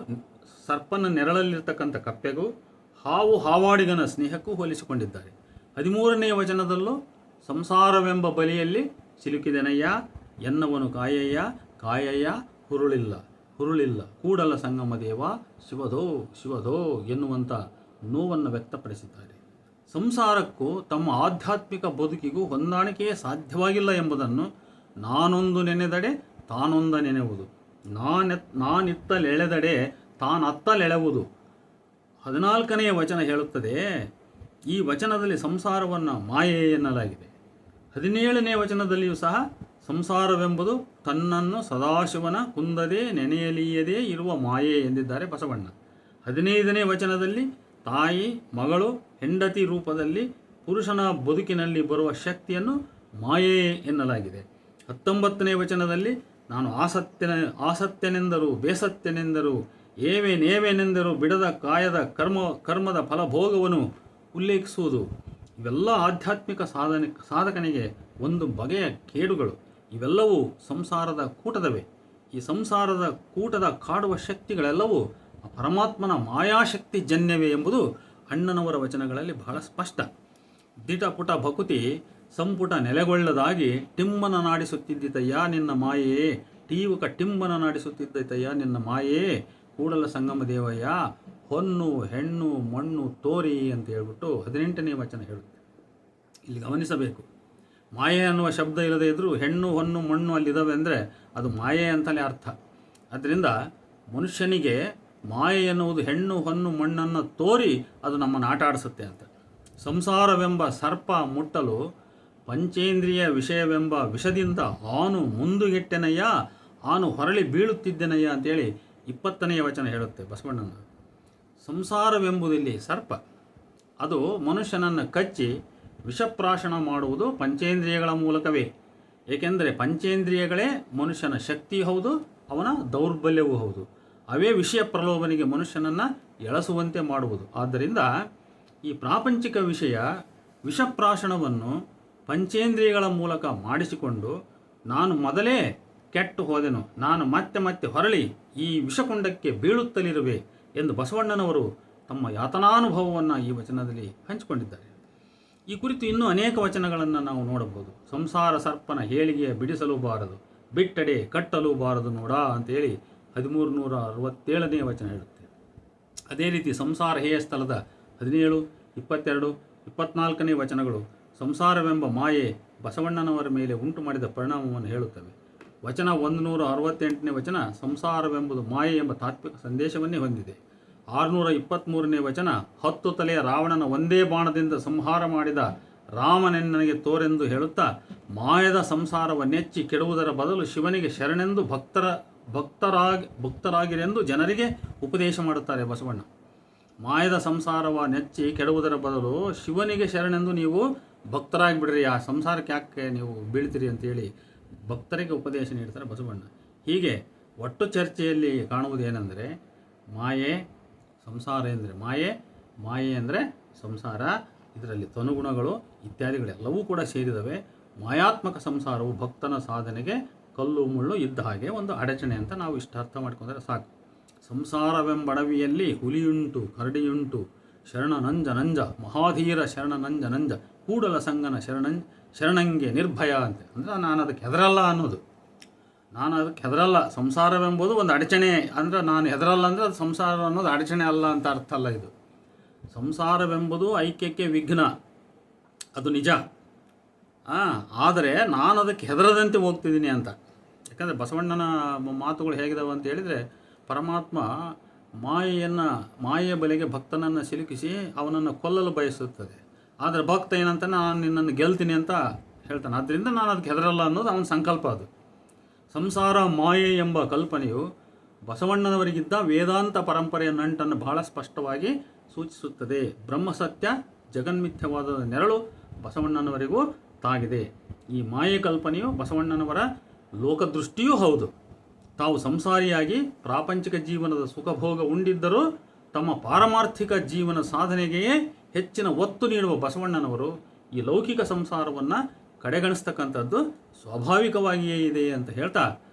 S1: ಸರ್ಪನ ನೆರಳಲ್ಲಿರ್ತಕ್ಕಂಥ ಕಪ್ಪೆಗೂ, ಹಾವು ಹಾವಾಡಿಗನ ಸ್ನೇಹಕ್ಕೂ ಹೋಲಿಸಿಕೊಂಡಿದ್ದಾರೆ. 13ನೇ ವಚನದಲ್ಲೂ ಸಂಸಾರವೆಂಬ ಬಲಿಯಲ್ಲಿ ಸಿಲುಕಿದೆನಯ್ಯ, ಎನ್ನವನು ಕಾಯಯ್ಯ ಕಾಯಯ್ಯ ಹುರುಳಿಲ್ಲ ಕೂಡಲ ಸಂಗಮ ದೇವ ಶಿವಧೋ ಶಿವಧೋ ಎನ್ನುವಂಥ ನೋವನ್ನು ವ್ಯಕ್ತಪಡಿಸಿದ್ದಾರೆ. ಸಂಸಾರಕ್ಕೂ ತಮ್ಮ ಆಧ್ಯಾತ್ಮಿಕ ಬದುಕಿಗೂ ಹೊಂದಾಣಿಕೆಯೇ ಸಾಧ್ಯವಾಗಿಲ್ಲ ಎಂಬುದನ್ನು ನಾನೊಂದು ನೆನೆದಡೆ ತಾನೊಂದ ನೆನೆಯುವುದು, ನಾನಿತ್ತಲೆಳೆದಡೆ ತಾನತ್ತಲೆಳೆವುದು 14ನೇ ವಚನ ಹೇಳುತ್ತದೆ. ಈ ವಚನದಲ್ಲಿ ಸಂಸಾರವನ್ನು ಮಾಯೆ ಎನ್ನಲಾಗಿದೆ. 17ನೇ ವಚನದಲ್ಲಿಯೂ ಸಹ ಸಂಸಾರವೆಂಬುದು ತನ್ನನ್ನು ಸದಾಶಿವನ ಕುಂದದೆ ನೆನೆಯಲಿಯದೇ ಇರುವ ಮಾಯೆ ಎಂದಿದ್ದಾರೆ ಬಸವಣ್ಣ. 15ನೇ ವಚನದಲ್ಲಿ ತಾಯಿ, ಮಗಳು, ಹೆಂಡತಿ ರೂಪದಲ್ಲಿ ಪುರುಷನ ಬದುಕಿನಲ್ಲಿ ಬರುವ ಶಕ್ತಿಯನ್ನು ಮಾಯೆ ಎನ್ನಲಾಗಿದೆ. 19ನೇ ವಚನದಲ್ಲಿ ನಾನು ಆಸತ್ಯನೆಂದರು ಬೇಸತ್ಯನೆಂದರು ಏವೇನೆಂದರು ಬಿಡದ ಕಾಯದ ಕರ್ಮದ ಫಲಭೋಗವನ್ನು ಉಲ್ಲೇಖಿಸುವುದು. ಇವೆಲ್ಲ ಆಧ್ಯಾತ್ಮಿಕ ಸಾಧಕನಿಗೆ ಒಂದು ಬಗೆಯ ಕೇಡುಗಳು. ಇವೆಲ್ಲವೂ ಸಂಸಾರದ ಕೂಟದವೇ. ಈ ಸಂಸಾರದ ಕೂಟದ ಕಾಡುವ ಶಕ್ತಿಗಳೆಲ್ಲವೂ ಪರಮಾತ್ಮನ ಮಾಯಾಶಕ್ತಿ ಜನ್ಯವೇ ಎಂಬುದು ಅಣ್ಣನವರ ವಚನಗಳಲ್ಲಿ ಬಹಳ ಸ್ಪಷ್ಟ. ದಿಟಪುಟ ಭಕುತಿ ಸಂಪುಟ ನೆಲೆಗೊಳ್ಳದಾಗಿ ಟಿಮ್ಮನ ನಾಡಿಸುತ್ತಿದ್ದಿತಯ್ಯ ನಿನ್ನ ಮಾಯೇ, ಟೀವುಕ ಟಿಮ್ಮನ ನಾಡಿಸುತ್ತಿದ್ದಯ್ಯ ನಿನ್ನ ಮಾಯೇ, ಕೂಡಲ ಸಂಗಮ ದೇವಯ್ಯ ಹೊನ್ನು ಹೆಣ್ಣು ಮಣ್ಣು ತೋರಿ ಅಂತ ಹೇಳ್ಬಿಟ್ಟು 18ನೇ ವಚನ ಹೇಳುತ್ತೆ. ಇಲ್ಲಿ ಗಮನಿಸಬೇಕು, ಮಾಯೆ ಅನ್ನುವ ಶಬ್ದ ಇಲ್ಲದೇ ಇದ್ದರೂ ಹೆಣ್ಣು ಹೊನ್ನು ಮಣ್ಣು ಅಲ್ಲಿದ್ದಾವೆ ಅಂದರೆ ಅದು ಮಾಯೆ ಅಂತಲೇ ಅರ್ಥ. ಅದರಿಂದ ಮನುಷ್ಯನಿಗೆ ಮಾಯೆ ಎನ್ನುವುದು ಹೆಣ್ಣು ಹೊನ್ನು ಮಣ್ಣನ್ನು ತೋರಿ ಅದು ನಮ್ಮನ್ನು ಆಟ ಆಡಿಸುತ್ತೆ ಅಂತ. ಸಂಸಾರವೆಂಬ ಸರ್ಪ ಮುಟ್ಟಲು ಪಂಚೇಂದ್ರಿಯ ವಿಷಯವೆಂಬ ವಿಷದಿಂದ ಆನು ಮುಂದುಗೆಟ್ಟೆನಯ್ಯ, ಆನು ಹೊರಳಿ ಬೀಳುತ್ತಿದ್ದೆನಯ್ಯ ಅಂತೇಳಿ 20ನೇ ವಚನ ಹೇಳುತ್ತೆ ಬಸವಣ್ಣನ. ಸಂಸಾರವೆಂಬುದಿಲ್ಲಿ ಸರ್ಪ, ಅದು ಮನುಷ್ಯನನ್ನು ಕಚ್ಚಿ ವಿಷಪ್ರಾಶನ ಮಾಡುವುದು ಪಂಚೇಂದ್ರಿಯಗಳ ಮೂಲಕವೇ. ಏಕೆಂದರೆ ಪಂಚೇಂದ್ರಿಯಗಳೇ ಮನುಷ್ಯನ ಶಕ್ತಿ ಹೌದು, ಅವನ ದೌರ್ಬಲ್ಯವೂ ಹೌದು. ಅವೇ ವಿಷಯ ಪ್ರಲೋಭನೆಗೆ ಮನುಷ್ಯನನ್ನು ಎಳಸುವಂತೆ ಮಾಡುವುದು. ಆದ್ದರಿಂದ ಈ ಪ್ರಾಪಂಚಿಕ ವಿಷಪ್ರಾಶನವನ್ನು ಪಂಚೇಂದ್ರಿಯಗಳ ಮೂಲಕ ಮಾಡಿಸಿಕೊಂಡು ನಾನು ಮೊದಲೇ ಕೆಟ್ಟು ಹೋದೆನು, ನಾನು ಮತ್ತೆ ಹೊರಳಿ ಈ ವಿಷಕುಂಡಕ್ಕೆ ಬೀಳುತ್ತಲಿರುವೆ ಎಂದು ಬಸವಣ್ಣನವರು ತಮ್ಮ ಯಾತನಾನುಭವವನ್ನು ಈ ವಚನದಲ್ಲಿ ಹಂಚಿಕೊಂಡಿದ್ದಾರೆ. ಈ ಕುರಿತು ಇನ್ನೂ ಅನೇಕ ವಚನಗಳನ್ನು ನಾವು ನೋಡಬಹುದು. ಸಂಸಾರ ಸರ್ಪನ ಹೇಳಿಗೆಯ ಬಿಡಿಸಲು ಬಾರದು, ಬಿಟ್ಟಡೆ ಕಟ್ಟಲು ಬಾರದು ನೋಡ ಅಂತೇಳಿ 1367ನೇ ವಚನ ಹೇಳುತ್ತೆ. ಅದೇ ರೀತಿ ಸಂಸಾರ ಹೇಯ ಸ್ಥಳದ 17, 22, 24ನೇ ವಚನಗಳು ಸಂಸಾರವೆಂಬ ಮಾಯೆ ಬಸವಣ್ಣನವರ ಮೇಲೆ ಉಂಟು ಮಾಡಿದ ಪರಿಣಾಮವನ್ನು ಹೇಳುತ್ತವೆ. ವಚನ 168ನೇ ವಚನ ಸಂಸಾರವೆಂಬುದು ಮಾಯೆ ಎಂಬ ತಾತ್ವಿಕ ಸಂದೇಶವನ್ನೇ ಹೊಂದಿದೆ. 623ನೇ ವಚನ 10 ತಲೆಯ ರಾವಣನ ಒಂದೇ ಬಾಣದಿಂದ ಸಂಹಾರ ಮಾಡಿದ ರಾಮನೆನ್ನನಿಗೆ ತೋರೆಂದು ಹೇಳುತ್ತಾ ಮಾಯದ ಸಂಸಾರವ ನೆಚ್ಚಿ ಕೆಡುವುದರ ಬದಲು ಶಿವನಿಗೆ ಶರಣೆಂದು ಭಕ್ತರಾಗಿರೆಂದು ಜನರಿಗೆ ಉಪದೇಶ ಮಾಡುತ್ತಾರೆ ಬಸವಣ್ಣ. ಮಾಯದ ಸಂಸಾರವ ನೆಚ್ಚಿ ಕೆಡುವುದರ ಬದಲು ಶಿವನಿಗೆ ಶರಣೆಂದು ನೀವು ಭಕ್ತರಾಗಿಬಿಡ್ರಿ, ಆ ಸಂಸಾರಕ್ಕೆ ಯಾಕೆ ನೀವು ಬೀಳ್ತೀರಿ ಅಂತೇಳಿ ಭಕ್ತರಿಗೆ ಉಪದೇಶ ನೀಡ್ತಾರೆ ಬಸವಣ್ಣ. ಹೀಗೆ ಒಟ್ಟು ಚರ್ಚೆಯಲ್ಲಿ ಕಾಣುವುದೇನೆಂದರೆ ಮಾಯೆ, ಸಂಸಾರ ಎಂದರೆ ಮಾಯೆ ಅಂದರೆ ಸಂಸಾರ, ಇದರಲ್ಲಿ ತನುಗುಣಗಳು ಇತ್ಯಾದಿಗಳೆಲ್ಲವೂ ಕೂಡ ಸೇರಿದವೆ. ಮಾಯಾತ್ಮಕ ಸಂಸಾರವು ಭಕ್ತನ ಸಾಧನೆಗೆ ಕಲ್ಲು ಮುಳ್ಳು ಇದ್ದ ಹಾಗೆ ಒಂದು ಅಡಚಣೆ ಅಂತ ನಾವು ಇಷ್ಟು ಅರ್ಥ ಮಾಡ್ಕೊಂಡ್ರೆ ಸಾಕು. ಸಂಸಾರವೆಂಬಡವಿಯಲ್ಲಿ ಹುಲಿಯುಂಟು ಕರಡಿಯುಂಟು, ಶರಣ ನಂಜ ಮಹಾಧೀರ ಶರಣ ನಂಜ ಕೂಡಲ ಸಂಗನ ಶರಣಂಗೆ ನಿರ್ಭಯ ಅಂತೆ. ಅಂದರೆ ನಾನು ಅದಕ್ಕೆ ಹೆದರಲ್ಲ ಅನ್ನೋದು, ನಾನು ಅದಕ್ಕೆ ಹೆದರಲ್ಲ. ಸಂಸಾರವೆಂಬುದು ಒಂದು ಅಡಚಣೆ ಅಂದರೆ ನಾನು ಹೆದರಲ್ಲ ಅಂದರೆ ಅದು ಸಂಸಾರ ಅನ್ನೋದು ಅಡಚಣೆ ಅಲ್ಲ ಅಂತ ಅರ್ಥ ಅಲ್ಲ. ಇದು ಸಂಸಾರವೆಂಬುದು ಐಕ್ಯಕ್ಕೆ ವಿಘ್ನ, ಅದು ನಿಜ. ಆದರೆ ನಾನು ಅದಕ್ಕೆ ಹೆದರದಂತೆ ಹೋಗ್ತಿದ್ದೀನಿ ಅಂತ. ಯಾಕಂದರೆ ಬಸವಣ್ಣನ ಮಾತುಗಳು ಹೇಗಿದಾವೆ ಅಂತ ಹೇಳಿದರೆ, ಪರಮಾತ್ಮ ಮಾಯೆಯ ಬಲೆಗೆ ಭಕ್ತನನ್ನು ಸಿಲುಕಿಸಿ ಅವನನ್ನು ಕೊಲ್ಲಲು ಬಯಸುತ್ತದೆ. ಆದರೆ ಭಕ್ತ ಏನಂತ ನಾನು ನಿನ್ನನ್ನು ಗೆಲ್ತೀನಿ ಅಂತ ಹೇಳ್ತಾನೆ. ಆದ್ದರಿಂದ ನಾನು ಅದಕ್ಕೆ ಹೆದರಲ್ಲ ಅನ್ನೋದು ಅವನ ಸಂಕಲ್ಪ. ಅದು ಸಂಸಾರ ಮಾಯೆ ಎಂಬ ಕಲ್ಪನೆಯು ಬಸವಣ್ಣನವರಿಗಿದ್ದ ವೇದಾಂತ ಪರಂಪರೆಯ ನಂಟನ್ನು ಬಹಳ ಸ್ಪಷ್ಟವಾಗಿ ಸೂಚಿಸುತ್ತದೆ. ಬ್ರಹ್ಮಸತ್ಯ ಜಗನ್ಮಿಥ್ಯವಾದದ ನೆರಳು ಬಸವಣ್ಣನವರಿಗೂ ತಾಗಿದೆ. ಈ ಮಾಯೆ ಕಲ್ಪನೆಯು ಬಸವಣ್ಣನವರ ಲೋಕದೃಷ್ಟಿಯೂ ಹೌದು. ತಾವು ಸಂಸಾರಿಯಾಗಿ ಪ್ರಾಪಂಚಿಕ ಜೀವನದ ಸುಖಭೋಗ ಉಂಡಿದ್ದರೂ ತಮ್ಮ ಪಾರಮಾರ್ಥಿಕ ಜೀವನ ಸಾಧನೆಗೆಯೇ ಹೆಚ್ಚಿನ ಒತ್ತು ನೀಡುವ ಬಸವಣ್ಣನವರು ಈ ಲೌಕಿಕ ಸಂಸಾರವನ್ನು ಕಡೆಗಣಿಸ್ತಕ್ಕಂಥದ್ದು ಸ್ವಾಭಾವಿಕವಾಗಿಯೇ ಇದೆ ಅಂತ ಹೇಳ್ತಾ,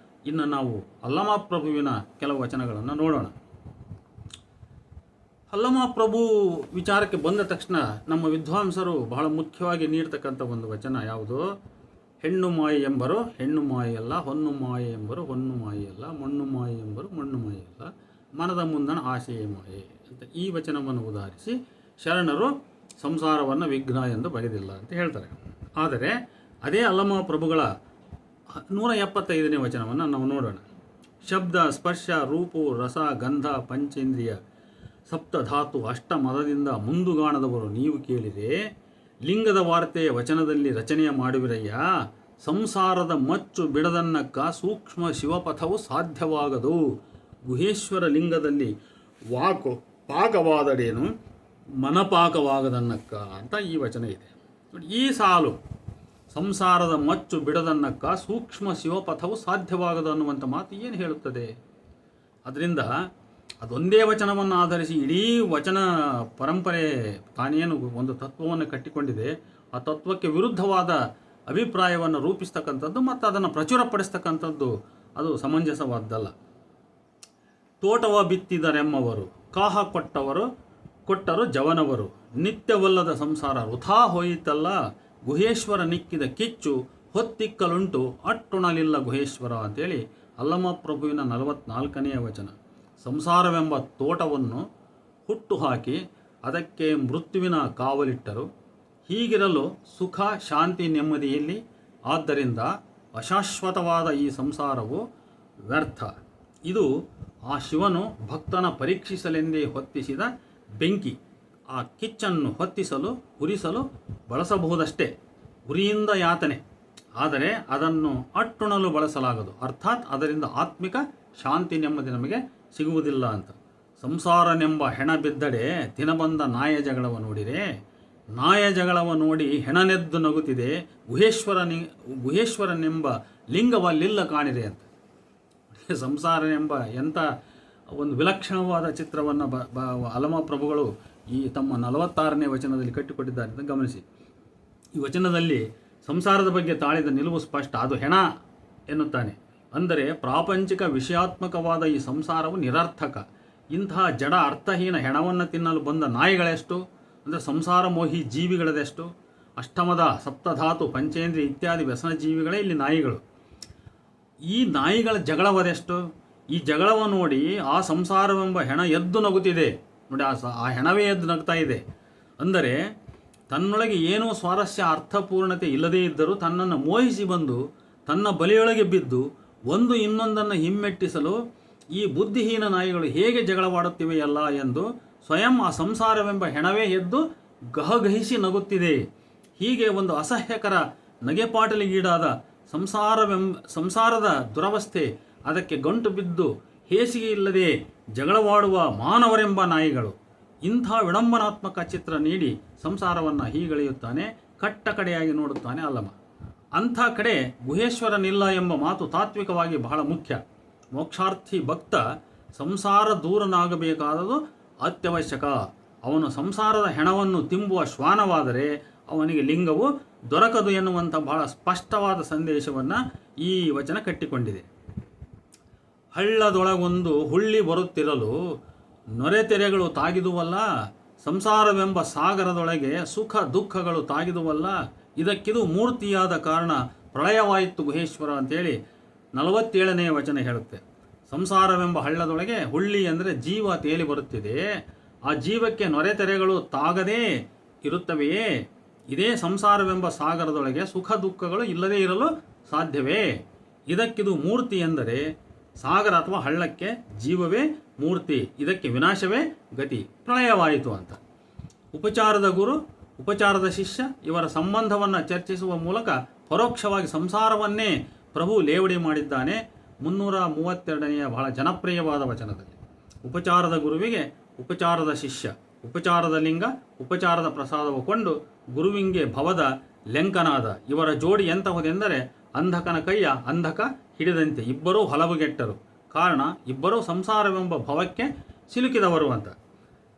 S1: ಇನ್ನು ನಾವು ಅಲ್ಲಮಪ್ರಭುವಿನ ಕೆಲವು ವಚನಗಳನ್ನು ನೋಡೋಣ. ಅಲ್ಲಮಪ್ರಭು ವಿಚಾರಕ್ಕೆ ಬಂದ ತಕ್ಷಣ ನಮ್ಮ ವಿದ್ವಾಂಸರು ಬಹಳ ಮುಖ್ಯವಾಗಿ ನೀಡ್ತಕ್ಕಂಥ ಒಂದು ವಚನ ಯಾವುದು? ಹೆಣ್ಣು ಮಾಯೆ ಎಂಬರು ಹೆಣ್ಣು ಮಾಯೆಯಲ್ಲ, ಹೊನ್ನು ಮಾಯೆ ಎಂಬರು ಹೊನ್ನು ಮಾಯೆಯಲ್ಲ, ಮಣ್ಣು ಮಾಯೆ ಎಂಬರು ಮಣ್ಣು ಮಾಯೆಯಲ್ಲ, ಮನದ ಮುಂದಣ ಆಶೆಯೇ ಮಾಯೆ ಅಂತ ಈ ವಚನವನ್ನು ಉದಾಹರಿಸಿ ಶರಣರು ಸಂಸಾರವನ್ನು ವಿಘ್ನ ಎಂದು ಬಗೆದಿಲ್ಲ ಅಂತ ಹೇಳ್ತಾರೆ. ಆದರೆ ಅದೇ ಅಲ್ಲಮಪ್ರಭುಗಳ 175ನೇ ವಚನವನ್ನು ನಾವು ನೋಡೋಣ. ಶಬ್ದ ಸ್ಪರ್ಶ ರೂಪು ರಸ ಗಂಧ ಪಂಚೇಂದ್ರಿಯ ಸಪ್ತಧಾತು ಅಷ್ಟಮದದಿಂದ ಮುಂದುಗಾಣದವರು ನೀವು ಕೇಳಿರೆ, ಲಿಂಗದ ವಾರ್ತೆಯ ವಚನದಲ್ಲಿ ರಚನೆಯ ಮಾಡುವಿರಯ್ಯ, ಸಂಸಾರದ ಮಚ್ಚು ಬಿಡದನ್ನಕ್ಕ ಸೂಕ್ಷ್ಮ ಶಿವಪಥವು ಸಾಧ್ಯವಾಗದು, ಗುಹೇಶ್ವರ ಲಿಂಗದಲ್ಲಿ ವಾಕು ಪಾಕವಾದಡೇನು ಮನಪಾಕವಾಗದನ್ನಕ್ಕ ಅಂತ ಈ ವಚನ ಇದೆ. ಈ ಸಾಲು ಸಂಸಾರದ ಮಚ್ಚು ಬಿಡದನ್ನಕ್ಕ ಸೂಕ್ಷ್ಮ ಶಿವಪಥವು ಸಾಧ್ಯವಾಗದು ಅನ್ನುವಂಥ ಮಾತು ಏನು ಹೇಳುತ್ತದೆ? ಅದರಿಂದ ಅದೊಂದೇ ವಚನವನ್ನು ಆಧರಿಸಿ ಇಡೀ ವಚನ ಪರಂಪರೆ ತಾನೇನು ಒಂದು ತತ್ವವನ್ನು ಕಟ್ಟಿಕೊಂಡಿದೆ, ಆ ತತ್ವಕ್ಕೆ ವಿರುದ್ಧವಾದ ಅಭಿಪ್ರಾಯವನ್ನು ರೂಪಿಸ್ತಕ್ಕಂಥದ್ದು ಮತ್ತು ಅದನ್ನು ಪ್ರಚುರಪಡಿಸ್ತಕ್ಕಂಥದ್ದು ಅದು ಸಮಂಜಸವಾದ್ದಲ್ಲ. ತೋಟವ ಬಿತ್ತಿದರೆಮ್ಮವರು, ಕಾಹ ಕೊಟ್ಟರು ಜವನವರು, ನಿತ್ಯವಲ್ಲದ ಸಂಸಾರ ವೃಥಾ ಹೋಯಿತಲ್ಲ, ಗುಹೇಶ್ವರ ನಿಕ್ಕಿದ ಕಿಚ್ಚು ಹೊತ್ತಿಕ್ಕಲುಂಟು ಅಟ್ಟುಣಲಿಲ್ಲ ಗುಹೇಶ್ವರ ಅಂತೇಳಿ ಅಲ್ಲಮಪ್ರಭುವಿನ 44ನೆಯ ವಚನ. ಸಂಸಾರವೆಂಬ ತೋಟವನ್ನು ಹುಟ್ಟು ಹಾಕಿ ಅದಕ್ಕೆ ಮೃತ್ಯುವಿನ ಕಾವಲಿಟ್ಟರು. ಹೀಗಿರಲು ಸುಖ ಶಾಂತಿ ನೆಮ್ಮದಿಯಲ್ಲಿ. ಆದ್ದರಿಂದ ಅಶಾಶ್ವತವಾದ ಈ ಸಂಸಾರವು ವ್ಯರ್ಥ. ಇದು ಆ ಶಿವನು ಭಕ್ತನ ಪರೀಕ್ಷಿಸಲೆಂದೇ ಹೊತ್ತಿಸಿದ ಬೆಂಕಿ. ಆ ಕಿಚ್ಚನ್ನು ಹೊತ್ತಿಸಲು ಉರಿಸಲು ಬಳಸಬಹುದಷ್ಟೇ, ಉರಿಯಿಂದ ಯಾತನೆ, ಆದರೆ ಅದನ್ನು ಅಟ್ಟುಣಲು ಬಳಸಲಾಗದು. ಅರ್ಥಾತ್ ಅದರಿಂದ ಆತ್ಮಿಕ ಶಾಂತಿ ನೆಮ್ಮದಿ ನಮಗೆ ಸಿಗುವುದಿಲ್ಲ ಅಂತ. ಸಂಸಾರನೆಂಬ ಹೆಣ ಬಿದ್ದಡೆ ದಿನಬಂದ ನಾಯ ಜಗಳವ ನೋಡಿರೆ, ನಾಯ ಜಗಳವ ನೋಡಿ ಹೆಣನೆದ್ದು ನಗುತ್ತಿದೆ, ಗುಹೇಶ್ವರನೆಂಬ ಲಿಂಗವಲ್ಲಿಲ್ಲ ಕಾಣಿರೆ ಅಂತ. ಸಂಸಾರನೆಂಬ ಎಂಥ ಒಂದು ವಿಲಕ್ಷಣವಾದ ಚಿತ್ರವನ್ನು ಅಲ್ಲಮಪ್ರಭುಗಳು ಈ ತಮ್ಮ 46ನೇ ವಚನದಲ್ಲಿ ಕಟ್ಟಿಕೊಟ್ಟಿದ್ದಾರೆ ಅಂತ ಗಮನಿಸಿ. ಈ ವಚನದಲ್ಲಿ ಸಂಸಾರದ ಬಗ್ಗೆ ತಾಳಿದ ನಿಲುವು ಸ್ಪಷ್ಟ. ಅದು ಹೆಣ ಎನ್ನುತ್ತಾನೆ. ಅಂದರೆ ಪ್ರಾಪಂಚಿಕ ವಿಷಯಾತ್ಮಕವಾದ ಈ ಸಂಸಾರವು ನಿರರ್ಥಕ. ಇಂತಹ ಜಡ ಅರ್ಥಹೀನ ಹೆಣವನ್ನು ತಿನ್ನಲು ಬಂದ ನಾಯಿಗಳೆಷ್ಟು, ಅಂದರೆ ಸಂಸಾರ ಮೋಹಿ ಜೀವಿಗಳದೆಷ್ಟು. ಅಷ್ಟಮದ ಸಪ್ತಧಾತು ಪಂಚೇಂದ್ರಿಯ ಇತ್ಯಾದಿ ವ್ಯಸನ ಜೀವಿಗಳೇ ಇಲ್ಲಿ ನಾಯಿಗಳು. ಈ ನಾಯಿಗಳ ಜಗಳವದೆಷ್ಟು? ಈ ಜಗಳವ ನೋಡಿ ಆ ಸಂಸಾರವೆಂಬ ಹೆಣ ಎದ್ದು ನಗುತ್ತಿದೆ ನೋಡಿ. ಆ ಹೆಣವೇ ಎದ್ದು ನಗ್ತಾ ಇದೆ. ಅಂದರೆ ತನ್ನೊಳಗೆ ಏನೋ ಸ್ವಾರಸ್ಯ ಅರ್ಥಪೂರ್ಣತೆ ಇಲ್ಲದೇ ಇದ್ದರೂ ತನ್ನನ್ನು ಮೋಹಿಸಿ ಬಂದು ತನ್ನ ಬಲಿಯೊಳಗೆ ಬಿದ್ದು ಒಂದು ಇನ್ನೊಂದನ್ನು ಹಿಮ್ಮೆಟ್ಟಿಸಲು ಈ ಬುದ್ಧಿಹೀನ ನಾಯಿಗಳು ಹೇಗೆ ಜಗಳವಾಡುತ್ತಿವೆಯಲ್ಲ ಎಂದು ಸ್ವಯಂ ಆ ಸಂಸಾರವೆಂಬ ಹೆಣವೇ ಎದ್ದು ಗಹಗಹಿಸಿ ನಗುತ್ತಿದೆ. ಹೀಗೆ ಒಂದು ಅಸಹ್ಯಕರ ನಗೆಪಾಟಲಿಗೀಡಾದ ಸಂಸಾರದ ದುರವಸ್ಥೆ, ಅದಕ್ಕೆ ಗಂಟು ಬಿದ್ದು ಹೇಸಿಗೆ ಇಲ್ಲದೆ ಜಗಳವಾಡುವ ಮಾನವರೆಂಬ ನಾಯಿಗಳು. ಇಂಥ ವಿಡಂಬನಾತ್ಮಕ ಚಿತ್ರ ನೀಡಿ ಸಂಸಾರವನ್ನು ಹೀಗಳೆಯುತ್ತಾನೆ, ಕಟ್ಟ ಕಡೆಯಾಗಿ ನೋಡುತ್ತಾನೆ ಅಲ್ಲಮ. ಅಂಥ ಕಡೆ ಗುಹೇಶ್ವರನಿಲ್ಲ ಎಂಬ ಮಾತು ತಾತ್ವಿಕವಾಗಿ ಬಹಳ ಮುಖ್ಯ. ಮೋಕ್ಷಾರ್ಥಿ ಭಕ್ತ ಸಂಸಾರ ದೂರನಾಗಬೇಕಾದದು ಅತ್ಯವಶ್ಯಕ. ಅವನು ಸಂಸಾರದ ಹೆಣವನ್ನು ತಿಂಬುವ ಶ್ವಾನವಾದರೆ ಅವನಿಗೆ ಲಿಂಗವು ದೊರಕದು ಎನ್ನುವಂಥ ಬಹಳ ಸ್ಪಷ್ಟವಾದ ಸಂದೇಶವನ್ನು ಈ ವಚನ ಕಟ್ಟಿಕೊಂಡಿದೆ. ಹಳ್ಳದೊಳಗೊಂದು ಹುಳ್ಳಿ ಬರುತ್ತಿರಲು ನೊರೆತೆರೆಗಳು ತಾಗಿದುವಲ್ಲ, ಸಂಸಾರವೆಂಬ ಸಾಗರದೊಳಗೆ ಸುಖ ದುಃಖಗಳು ತಾಗಿದುವಲ್ಲ, ಇದಕ್ಕಿದು ಮೂರ್ತಿಯಾದ ಕಾರಣ ಪ್ರಳಯವಾಯಿತು ಗುಹೇಶ್ವರ ಅಂತೇಳಿ 47ನೇ ವಚನ ಹೇಳುತ್ತೆ. ಸಂಸಾರವೆಂಬ ಹಳ್ಳದೊಳಗೆ ಹುಳ್ಳಿ ಅಂದರೆ ಜೀವ ತೇಲಿ ಬರುತ್ತಿದೆ. ಆ ಜೀವಕ್ಕೆ ನೊರೆತೆರೆಗಳು ತಾಗದೇ ಇರುತ್ತವೆಯೇ? ಇದೇ ಸಂಸಾರವೆಂಬ ಸಾಗರದೊಳಗೆ ಸುಖ ದುಃಖಗಳು ಇಲ್ಲದೇ ಇರಲು ಸಾಧ್ಯವೇ? ಇದಕ್ಕಿದು ಮೂರ್ತಿ ಎಂದರೆ ಸಾಗರ ಅಥವಾ ಹಳ್ಳಕ್ಕೆ ಜೀವವೇ ಮೂರ್ತಿ, ಇದಕ್ಕೆ ವಿನಾಶವೇ ಗತಿ, ಪ್ರಳಯವಾಯಿತು ಅಂತ. ಉಪಚಾರದ ಗುರು ಉಪಚಾರದ ಶಿಷ್ಯ ಇವರ ಸಂಬಂಧವನ್ನು ಚರ್ಚಿಸುವ ಮೂಲಕ ಪರೋಕ್ಷವಾಗಿ ಸಂಸಾರವನ್ನೇ ಪ್ರಭು ಲೇವಡಿ ಮಾಡಿದ್ದಾನೆ. 332ನೆಯ ಬಹಳ ಜನಪ್ರಿಯವಾದ ವಚನದಲ್ಲಿ ಉಪಚಾರದ ಗುರುವಿಗೆ ಉಪಚಾರದ ಶಿಷ್ಯ, ಉಪಚಾರದ ಲಿಂಗ, ಉಪಚಾರದ ಪ್ರಸಾದವು ಕೊಂಡು ಗುರುವಿಂಗೆ ಭವದ ಲೆಂಕನಾದ. ಇವರ ಜೋಡಿ ಎಂತಹುದೆಂದರೆ ಅಂಧಕನ ಕೈಯ ಅಂಧಕ ಹಿಡಿದಂತೆ. ಇಬ್ಬರೂ ಹಲವುಗೆಟ್ಟರು, ಕಾರಣ ಇಬ್ಬರೂ ಸಂಸಾರವೆಂಬ ಭವಕ್ಕೆ ಸಿಲುಕಿದವರು ಅಂತ.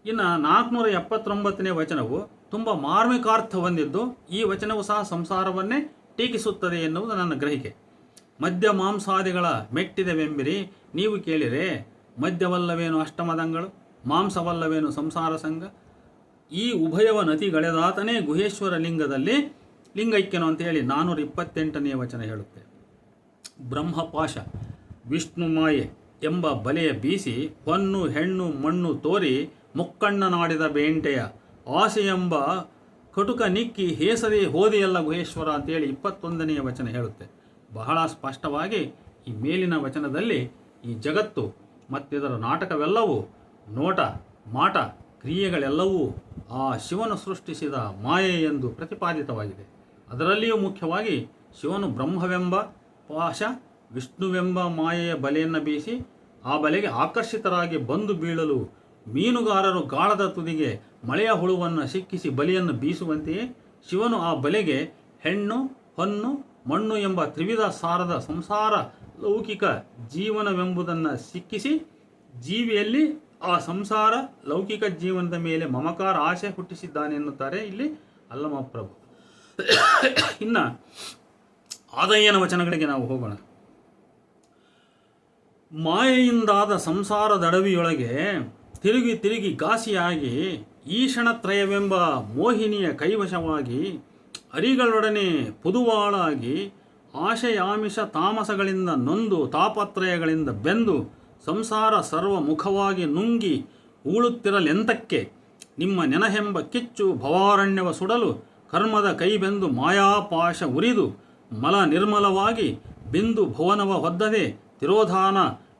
S1: ಇನ್ನು 479ನೇ ವಚನವು ತುಂಬ ಮಾರ್ಮಿಕಾರ್ಥ ಹೊಂದಿದ್ದು, ಈ ವಚನವು ಸಹ ಸಂಸಾರವನ್ನೇ ಟೀಕಿಸುತ್ತದೆ ಎನ್ನುವುದು ನನ್ನ ಗ್ರಹಿಕೆ. ಮದ್ಯ ಮಾಂಸಾದಿಗಳ ಮೆಟ್ಟಿದವೆಂಬಿರಿ ನೀವು ಕೇಳಿರೆ, ಮದ್ಯವಲ್ಲವೇನು ಅಷ್ಟಮದಂಗಳು, ಮಾಂಸವಲ್ಲವೇನು ಸಂಸಾರ ಸಂಘ. ಈ ಉಭಯವ ನತಿಗಳೆದಾತನೇ ಗುಹೇಶ್ವರ ಲಿಂಗದಲ್ಲಿ ಲಿಂಗೈಕ್ಯನು ಅಂತೇಳಿ 428ನೇ ವಚನ ಹೇಳುತ್ತೆ. ಬ್ರಹ್ಮಪಾಶ ವಿಷ್ಣು ಮಾಯೆ ಎಂಬ ಬಲೆಯ ಬೀಸಿ ಹೊನ್ನು ಹೆಣ್ಣು ಮಣ್ಣು ತೋರಿ ಮುಕ್ಕಣ್ಣನಾಡಿದ ಬೇಂಟೆಯ ಆಸೆ ಎಂಬ ಕಟುಕ ನಿಕ್ಕಿ ಹೇಸದೆ ಹೋದೆಯಲ್ಲ ಗುಹೇಶ್ವರ ಅಂತೇಳಿ 21ನೆಯ ವಚನ ಹೇಳುತ್ತೆ. ಬಹಳ ಸ್ಪಷ್ಟವಾಗಿ ಈ ಮೇಲಿನ ವಚನದಲ್ಲಿ ಈ ಜಗತ್ತು ಮತ್ತಿದರ ನಾಟಕವೆಲ್ಲವೂ, ನೋಟ ಮಾಟ ಕ್ರಿಯೆಗಳೆಲ್ಲವೂ ಆ ಶಿವನು ಸೃಷ್ಟಿಸಿದ ಮಾಯೆ ಎಂದು ಪ್ರತಿಪಾದಿತವಾಗಿದೆ. ಅದರಲ್ಲಿಯೂ ಮುಖ್ಯವಾಗಿ ಶಿವನು ಬ್ರಹ್ಮವೆಂಬ ಪಾಶ, ವಿಷ್ಣುವೆಂಬ ಮಾಯೆಯ ಬಲೆಯನ್ನು ಬೀಸಿ ಆ ಬಲೆಗೆ ಆಕರ್ಷಿತರಾಗಿ ಬಂದು ಬೀಳಲು ಮೀನುಗಾರರು ಗಾಳದ ತುದಿಗೆ ಮಳೆಯ ಹುಳುವನ್ನು ಸಿಕ್ಕಿಸಿ ಬಲೆಯನ್ನು ಬೀಸುವಂತೆಯೇ ಶಿವನು ಆ ಬಲೆಗೆ ಹೆಣ್ಣು ಹೊನ್ನು ಮಣ್ಣು ಎಂಬ ತ್ರಿವಿಧ ಸಾರದ ಸಂಸಾರ ಲೌಕಿಕ ಜೀವನವೆಂಬುದನ್ನು ಸಿಕ್ಕಿಸಿ ಜೀವಿಯಲ್ಲಿ ಆ ಸಂಸಾರ ಲೌಕಿಕ ಜೀವನದ ಮೇಲೆ ಮಮಕಾರ ಆಸೆ ಹುಟ್ಟಿಸಿದ್ದಾನೆ ಎನ್ನುತ್ತಾರೆ ಇಲ್ಲಿ ಅಲ್ಲಮಪ್ರಭು. ಇನ್ನು ಆದಯ್ಯನ ವಚನಗಳಿಗೆ ನಾವು ಹೋಗೋಣ. ಮಾಯೆಯಿಂದಾದ ಸಂಸಾರದಡವಿಯೊಳಗೆ ತಿರುಗಿ ತಿರುಗಿ ಘಾಸಿಯಾಗಿ ಈಷಣತ್ರಯವೆಂಬ ಮೋಹಿನಿಯ ಕೈವಶವಾಗಿ ಅರಿಗಳೊಡನೆ ಪುದುವಾಳಾಗಿ ಆಶಯಾಮಿಷ ತಾಮಸಗಳಿಂದ ನೊಂದು ತಾಪತ್ರಯಗಳಿಂದ ಬೆಂದು ಸಂಸಾರ ಸರ್ವಮುಖವಾಗಿ ನುಂಗಿ ಊಳುತ್ತಿರಲೆಂತಕ್ಕೆ ನಿಮ್ಮ ನೆನಹೆಂಬ ಕಿಚ್ಚು ಭವಾರಣ್ಯವ ಸುಡಲು ಕರ್ಮದ ಕೈಬೆಂದು ಮಾಯಾಪಾಶ ಉರಿದು ಮಲ ನಿರ್ಮಲವಾಗಿ ಬಿಂದು ಭುವನವ ಹೊದ್ದದೆ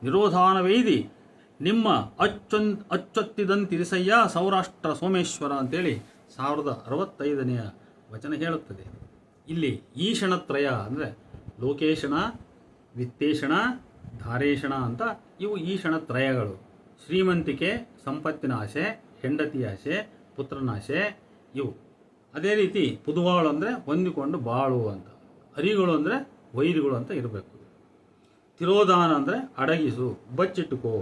S1: ನಿರೋಧಾನವೈದಿ ನಿಮ್ಮ ಅಚ್ಚೊತ್ತಿದಂತಿರಿಸಯ್ಯ ಸೌರಾಷ್ಟ್ರ ಸೋಮೇಶ್ವರ ಅಂತೇಳಿ 1065ನೆಯ ವಚನ ಹೇಳುತ್ತದೆ. ಇಲ್ಲಿ ಈಷಣತ್ರಯ ಅಂದರೆ ಲೋಕೇಶಣ, ವಿತ್ತೇಷಣ, ಧಾರೇಷಣ ಅಂತ ಇವು ಈಷಣತ್ರಯಗಳು. ಶ್ರೀಮಂತಿಕೆ, ಸಂಪತ್ತಿನ ಆಸೆ, ಹೆಂಡತಿ ಆಸೆ, ಪುತ್ರನ ಆಸೆ ಇವು. ಅದೇ ರೀತಿ ಪುದುವಾಳು ಅಂದರೆ ಹೊಂದಿಕೊಂಡು ಬಾಳು ಅಂತ, ಅರಿಗಳು ಅಂದರೆ ವೈರಿಗಳು ಅಂತ ಇರಬೇಕು. ತಿರೋಧಾನ ಅಂದರೆ ಅಡಗಿಸು, ಬಚ್ಚಿಟ್ಟುಕೋ.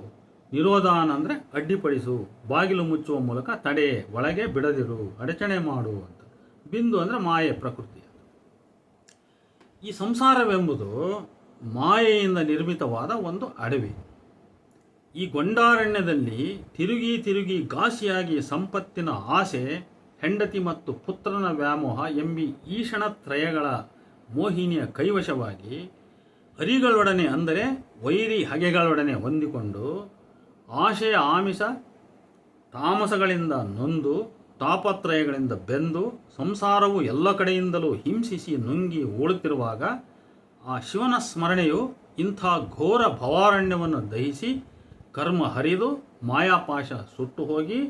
S1: ನಿರೋಧಾನ ಅಂದರೆ ಅಡ್ಡಿಪಡಿಸು, ಬಾಗಿಲು ಮುಚ್ಚುವ ಮೂಲಕ ತಡೆ, ಒಳಗೆ ಬಿಡದಿರು, ಅಡಚಣೆ ಮಾಡು ಅಂತ. ಬಿಂದು ಅಂದರೆ ಮಾಯೆ, ಪ್ರಕೃತಿ. ಈ ಸಂಸಾರವೆಂಬುದು ಮಾಯೆಯಿಂದ ನಿರ್ಮಿತವಾದ ಒಂದು ಅಡವಿ. ಈ ಗೊಂಡಾರಣ್ಯದಲ್ಲಿ ತಿರುಗಿ ತಿರುಗಿ ಘಾಸಿಯಾಗಿ ಸಂಪತ್ತಿನ ಆಸೆ, ಹೆಂಡತಿ ಮತ್ತು ಪುತ್ರನ ವ್ಯಾಮೋಹ ಎಂಬಿ ಈಷಣತ್ರಯಗಳ ಮೋಹಿನಿಯ ಕೈವಶವಾಗಿ ಅರಿಗಳೊಡನೆ ಅಂದರೆ ವೈರಿ ಹಗೆಗಳೊಡನೆ ಹೊಂದಿಕೊಂಡು ಆಶೆಯ ಆಮಿಷ ತಾಮಸಗಳಿಂದ ನೊಂದು ತಾಪತ್ರಯಗಳಿಂದ ಬೆಂದು ಸಂಸಾರವು ಎಲ್ಲ ಕಡೆಯಿಂದಲೂ ಹಿಂಸಿಸಿ ನುಂಗಿ ಓಡುತ್ತಿರುವಾಗ ಆ ಶಿವನ ಸ್ಮರಣೆಯು ಇಂಥ ಘೋರ ಭವಾರಣ್ಯವನ್ನು ದಹಿಸಿ ಕರ್ಮ ಹರಿದು ಮಾಯಾಪಾಶ ಸುಟ್ಟು ಹೋಗಿ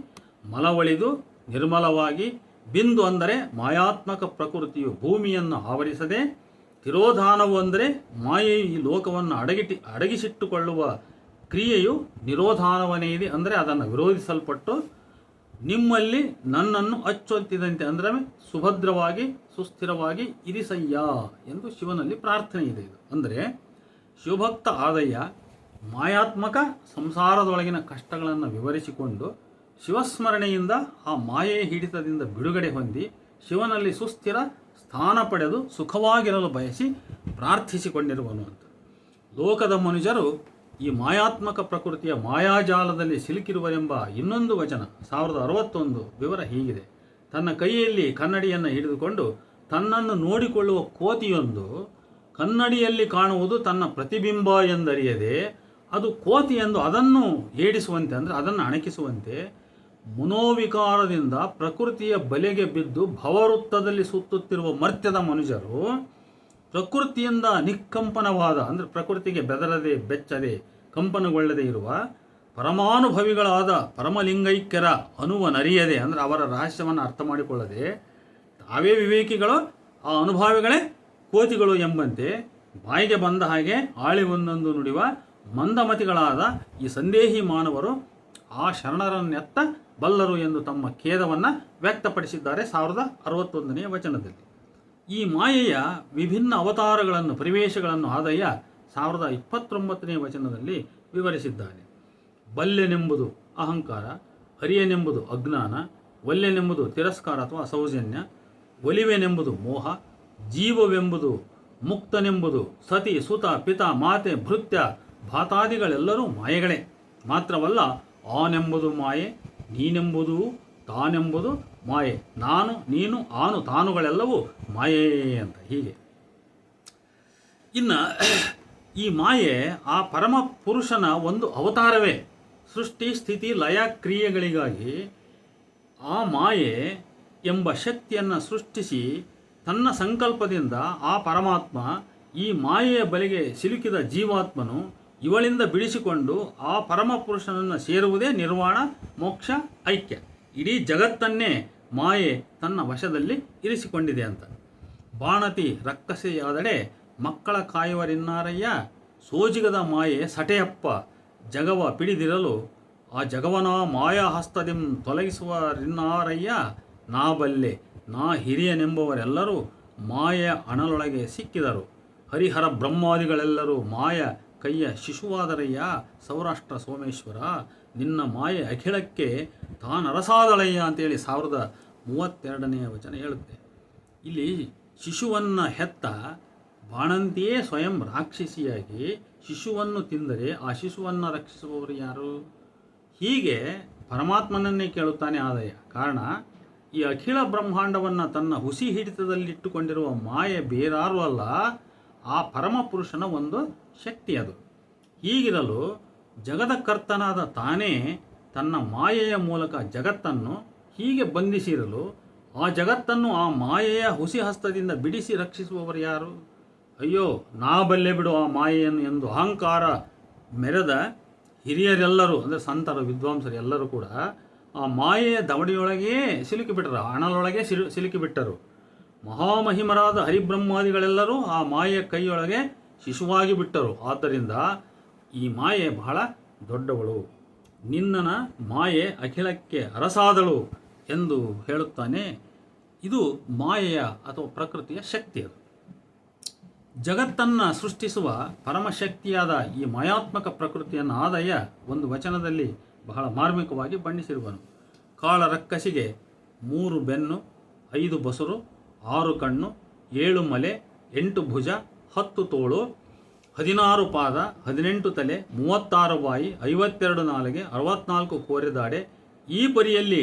S1: ಮಲವಳಿದು ನಿರ್ಮಲವಾಗಿ ಬಿಂದು ಅಂದರೆ ಮಾಯಾತ್ಮಕ ಪ್ರಕೃತಿಯು ಭೂಮಿಯನ್ನು ಆವರಿಸದೆ, ತಿರೋಧಾನವು ಅಂದರೆ ಮಾಯೆಯು ಈ ಲೋಕವನ್ನು ಅಡಗಿಸಿಟ್ಟುಕೊಳ್ಳುವ ಕ್ರಿಯೆಯು ನಿರೋಧಾನವನೇ ಇದೆ ಅಂದರೆ ಅದನ್ನು ವಿರೋಧಿಸಲ್ಪಟ್ಟು ನಿಮ್ಮಲ್ಲಿ ನನ್ನನ್ನು ಅಚ್ಚೊತ್ತಿದಂತೆ ಅಂದರೆ ಸುಭದ್ರವಾಗಿ ಸುಸ್ಥಿರವಾಗಿ ಇರಿಸಯ್ಯ ಎಂದು ಶಿವನಲ್ಲಿ ಪ್ರಾರ್ಥನೆ ಇದೆ. ಇದು ಅಂದರೆ ಶಿವಭಕ್ತ ಆದಯ್ಯ ಮಾಯಾತ್ಮಕ ಸಂಸಾರದೊಳಗಿನ ಕಷ್ಟಗಳನ್ನು ವಿವರಿಸಿಕೊಂಡು ಶಿವಸ್ಮರಣೆಯಿಂದ ಆ ಮಾಯೆಯ ಹಿಡಿತದಿಂದ ಬಿಡುಗಡೆ ಹೊಂದಿ ಶಿವನಲ್ಲಿ ಸುಸ್ಥಿರ ಸ್ಥಾನ ಪಡೆದು ಸುಖವಾಗಿರಲು ಬಯಸಿ ಪ್ರಾರ್ಥಿಸಿಕೊಂಡಿರುವನು ಅಂತ. ಲೋಕದ ಮನುಜರು ಈ ಮಾಯಾತ್ಮಕ ಪ್ರಕೃತಿಯ ಮಾಯಾಜಾಲದಲ್ಲಿ ಸಿಲುಕಿರುವರೆಂಬ ಇನ್ನೊಂದು ವಚನ 1061 ವಿವರ ಹೀಗಿದೆ. ತನ್ನ ಕೈಯಲ್ಲಿ ಕನ್ನಡಿಯನ್ನು ಹಿಡಿದುಕೊಂಡು ತನ್ನನ್ನು ನೋಡಿಕೊಳ್ಳುವ ಕೋತಿಯೊಂದು ಕನ್ನಡಿಯಲ್ಲಿ ಕಾಣುವುದು ತನ್ನ ಪ್ರತಿಬಿಂಬ ಎಂದರಿಯದೆ ಅದು ಕೋತಿ ಎಂದು ಅದನ್ನು ಏಡಿಸುವಂತೆ ಅಂದರೆ ಅದನ್ನು ಅಣಕಿಸುವಂತೆ ಮನೋವಿಕಾರದಿಂದ ಪ್ರಕೃತಿಯ ಬಲೆಗೆ ಬಿದ್ದು ಭವವೃತ್ತದಲ್ಲಿ ಸುತ್ತುತ್ತಿರುವ ಮರ್ತ್ಯದ ಮನುಜರು ಪ್ರಕೃತಿಯಿಂದ ನಿಕ್ಕಂಪನವಾದ ಅಂದರೆ ಪ್ರಕೃತಿಗೆ ಬೆದರದೆ ಬೆಚ್ಚದೆ ಕಂಪನಗೊಳ್ಳದೆ ಇರುವ ಪರಮಾನುಭವಿಗಳಾದ ಪರಮಲಿಂಗೈಕ್ಯರ ಅನುವನರಿಯದೆ ಅಂದರೆ ಅವರ ರಹಸ್ಯವನ್ನು ಅರ್ಥ ಮಾಡಿಕೊಳ್ಳದೆ ಅವೇ ವಿವೇಕಿಗಳು, ಆ ಅನುಭಾವಿಗಳೇ ಕೋತಿಗಳು ಎಂಬಂತೆ ಬಾಯಿಗೆ ಬಂದ ಹಾಗೆ ಆಳಿ ಒಂದೊಂದು ನುಡಿಯುವ ಮಂದಮತಿಗಳಾದ ಈ ಸಂದೇಹಿ ಮಾನವರು ಆ ಶರಣರನ್ನೆತ್ತ ಬಲ್ಲರು ಎಂದು ತಮ್ಮ ಖೇದವನ್ನು ವ್ಯಕ್ತಪಡಿಸಿದ್ದಾರೆ 1061ನೇ ವಚನದಲ್ಲಿ. ಈ ಮಾಯೆಯ ವಿಭಿನ್ನ ಅವತಾರಗಳನ್ನು, ಪರಿವೇಶಗಳನ್ನು ಆದಯ್ಯ 1029ನೇ ವಚನದಲ್ಲಿ ವಿವರಿಸಿದ್ದಾನೆ. ಬಲ್ಲೆನೆಂಬುದು ಅಹಂಕಾರ, ಅರಿಯನೆಂಬುದು ಅಜ್ಞಾನ, ಒಲ್ಲೆನೆಂಬುದು ತಿರಸ್ಕಾರ ಅಥವಾ ಸೌಜನ್ಯ, ಒಲಿವೆನೆಂಬುದು ಮೋಹ, ಜೀವವೆಂಬುದು ಮುಕ್ತನೆಂಬುದು ಸತಿ, ಸುತ, ಪಿತ, ಮಾತೆ, ಭೃತ್ಯ, ಭಾತಾದಿಗಳೆಲ್ಲರೂ ಮಾಯೆಗಳೇ. ಮಾತ್ರವಲ್ಲ, ಆನೆಂಬುದು ಮಾಯೆ, ನೀನೆಂಬುದು, ತಾನೆಂಬುದು ಮಾಯೆ, ನಾನು, ನೀನು, ಆನು, ತಾನುಗಳೆಲ್ಲವೂ ಮಾಯೆ ಅಂತ. ಹೀಗೆ ಇನ್ನು ಈ ಮಾಯೆ ಆ ಪರಮ ಪುರುಷನ ಒಂದು ಅವತಾರವೇ. ಸೃಷ್ಟಿ, ಸ್ಥಿತಿ, ಲಯ ಕ್ರಿಯೆಗಳಿಗಾಗಿ ಆ ಮಾಯೆ ಎಂಬ ಶಕ್ತಿಯನ್ನು ಸೃಷ್ಟಿಸಿ ತನ್ನ ಸಂಕಲ್ಪದಿಂದ ಆ ಪರಮಾತ್ಮ ಈ ಮಾಯೆಯ ಬಲೆಗೆ ಸಿಲುಕಿದ ಜೀವಾತ್ಮನು ಇವಳಿಂದ ಬಿಡಿಸಿಕೊಂಡು ಆ ಪರಮ ಪುರುಷನನ್ನು ಸೇರುವುದೇ ನಿರ್ವಾಣ, ಮೋಕ್ಷ, ಐಕ್ಯ. ಇಡೀ ಜಗತ್ತನ್ನೇ ಮಾಯೆ ತನ್ನ ವಶದಲ್ಲಿ ಇರಿಸಿಕೊಂಡಿದೆ ಅಂತ. ಬಾಣತಿ ರಕ್ಕಸೆಯಾದಡೆ ಮಕ್ಕಳ ಕಾಯುವರಿನ್ನಾರಯ್ಯ, ಸೋಜಿಗದ ಮಾಯೆ ಸಟೆಯಪ್ಪ ಜಗವ ಪಿಡಿದಿರಲು ಆ ಜಗವನ ಮಾಯಾ ಹಸ್ತದಿಂ ತೊಲಗಿಸುವರಿನ್ನಾರಯ್ಯ, ನಾ ಬಲ್ಲೆ ನಾ ಹಿರಿಯನೆಂಬವರೆಲ್ಲರೂ ಮಾಯೆಯ ಅಣಲೊಳಗೆ ಸಿಕ್ಕಿದರು, ಹರಿಹರ ಬ್ರಹ್ಮಾದಿಗಳೆಲ್ಲರೂ ಮಾಯ ಕೈಯ ಶಿಶುವಾದರಯ್ಯ, ಸೌರಾಷ್ಟ್ರ ಸೋಮೇಶ್ವರ ನಿನ್ನ ಮಾಯೆ ಅಖಿಳಕ್ಕೆ ತಾನರಸಾದಳಯ್ಯ ಅಂತೇಳಿ 1032ನೇ ವಚನ ಹೇಳುತ್ತೆ. ಇಲ್ಲಿ ಶಿಶುವನ್ನು ಹೆತ್ತ ಬಾಣಂತಿಯೇ ಸ್ವಯಂ ರಾಕ್ಷಸಿಯಾಗಿ ಶಿಶುವನ್ನು ತಿಂದರೆ ಆ ಶಿಶುವನ್ನು ರಕ್ಷಿಸುವವರು ಯಾರು? ಹೀಗೆ ಪರಮಾತ್ಮನನ್ನೇ ಕೇಳುತ್ತಾನೆ ಆದಯ್ಯ. ಕಾರಣ, ಈ ಅಖಿಲ ಬ್ರಹ್ಮಾಂಡವನ್ನು ತನ್ನ ಹುಸಿ ಹಿಡಿತದಲ್ಲಿಟ್ಟುಕೊಂಡಿರುವ ಮಾಯೆ ಬೇರಾರೂ ಅಲ್ಲ, ಆ ಪರಮಪುರುಷನ ಒಂದು ಶಕ್ತಿ ಅದು. ಹೀಗಿರಲು ಜಗದ ಕರ್ತನಾದ ತಾನೇ ತನ್ನ ಮಾಯೆಯ ಮೂಲಕ ಜಗತ್ತನ್ನು ಹೀಗೆ ಬಂಧಿಸಿರಲು ಆ ಜಗತ್ತನ್ನು ಆ ಮಾಯೆಯ ಹುಸಿ ಹಸ್ತದಿಂದ ಬಿಡಿಸಿ ರಕ್ಷಿಸುವವರು ಯಾರು? ಅಯ್ಯೋ, ನಾ ಬಲ್ಲೆ ಬಿಡು ಆ ಮಾಯೆಯನ್ನು ಎಂದು ಅಹಂಕಾರ ಮೆರೆದ ಹಿರಿಯರೆಲ್ಲರೂ, ಅಂದರೆ ಸಂತರು, ವಿದ್ವಾಂಸರು ಎಲ್ಲರೂ ಕೂಡ ಆ ಮಾಯೆಯ ದವಡಿಯೊಳಗೇ ಸಿಲುಕಿಬಿಟ್ಟರು, ಅಣಲೊಳಗೆ ಸಿಲುಕಿಬಿಟ್ಟರು. ಮಹಾಮಹಿಮರಾದ ಹರಿಬ್ರಹ್ಮಾದಿಗಳೆಲ್ಲರೂ ಆ ಮಾಯೆಯ ಕೈಯೊಳಗೆ ಶಿಶುವಾಗಿ ಬಿಟ್ಟರು. ಆದ್ದರಿಂದ ಈ ಮಾಯೆ ಬಹಳ ದೊಡ್ಡವಳು, ನಿನ್ನನ ಮಾಯೆ ಅಖಿಲಕ್ಕೆ ಅರಸಾದಳು ಎಂದು ಹೇಳುತ್ತಾನೆ. ಇದು ಮಾಯೆಯ ಅಥವಾ ಪ್ರಕೃತಿಯ ಶಕ್ತಿ. ಅದು ಜಗತ್ತನ್ನು ಸೃಷ್ಟಿಸುವ ಪರಮಶಕ್ತಿಯಾದ ಈ ಮಾಯಾತ್ಮಕ ಪ್ರಕೃತಿಯನ್ನು ಆದಯ್ಯ ಒಂದು ವಚನದಲ್ಲಿ ಬಹಳ ಮಾರ್ಮಿಕವಾಗಿ ಬಣ್ಣಿಸಿರುವನು. ಕಾಳ ರಕ್ಕಸಿಗೆ 3 ಬೆನ್ನು, 5 ಬಸುರು, 6 ಕಣ್ಣು, 7 ಮಲೆ, 8 ಭುಜ, 10 ತೋಳು, 16 ಪಾದ, 18 ತಲೆ, 36 ಬಾಯಿ, 52 ನಾಲಿಗೆ, 64 ಕೋರೆದಾಡೆ, ಈ ಪರಿಯಲ್ಲಿ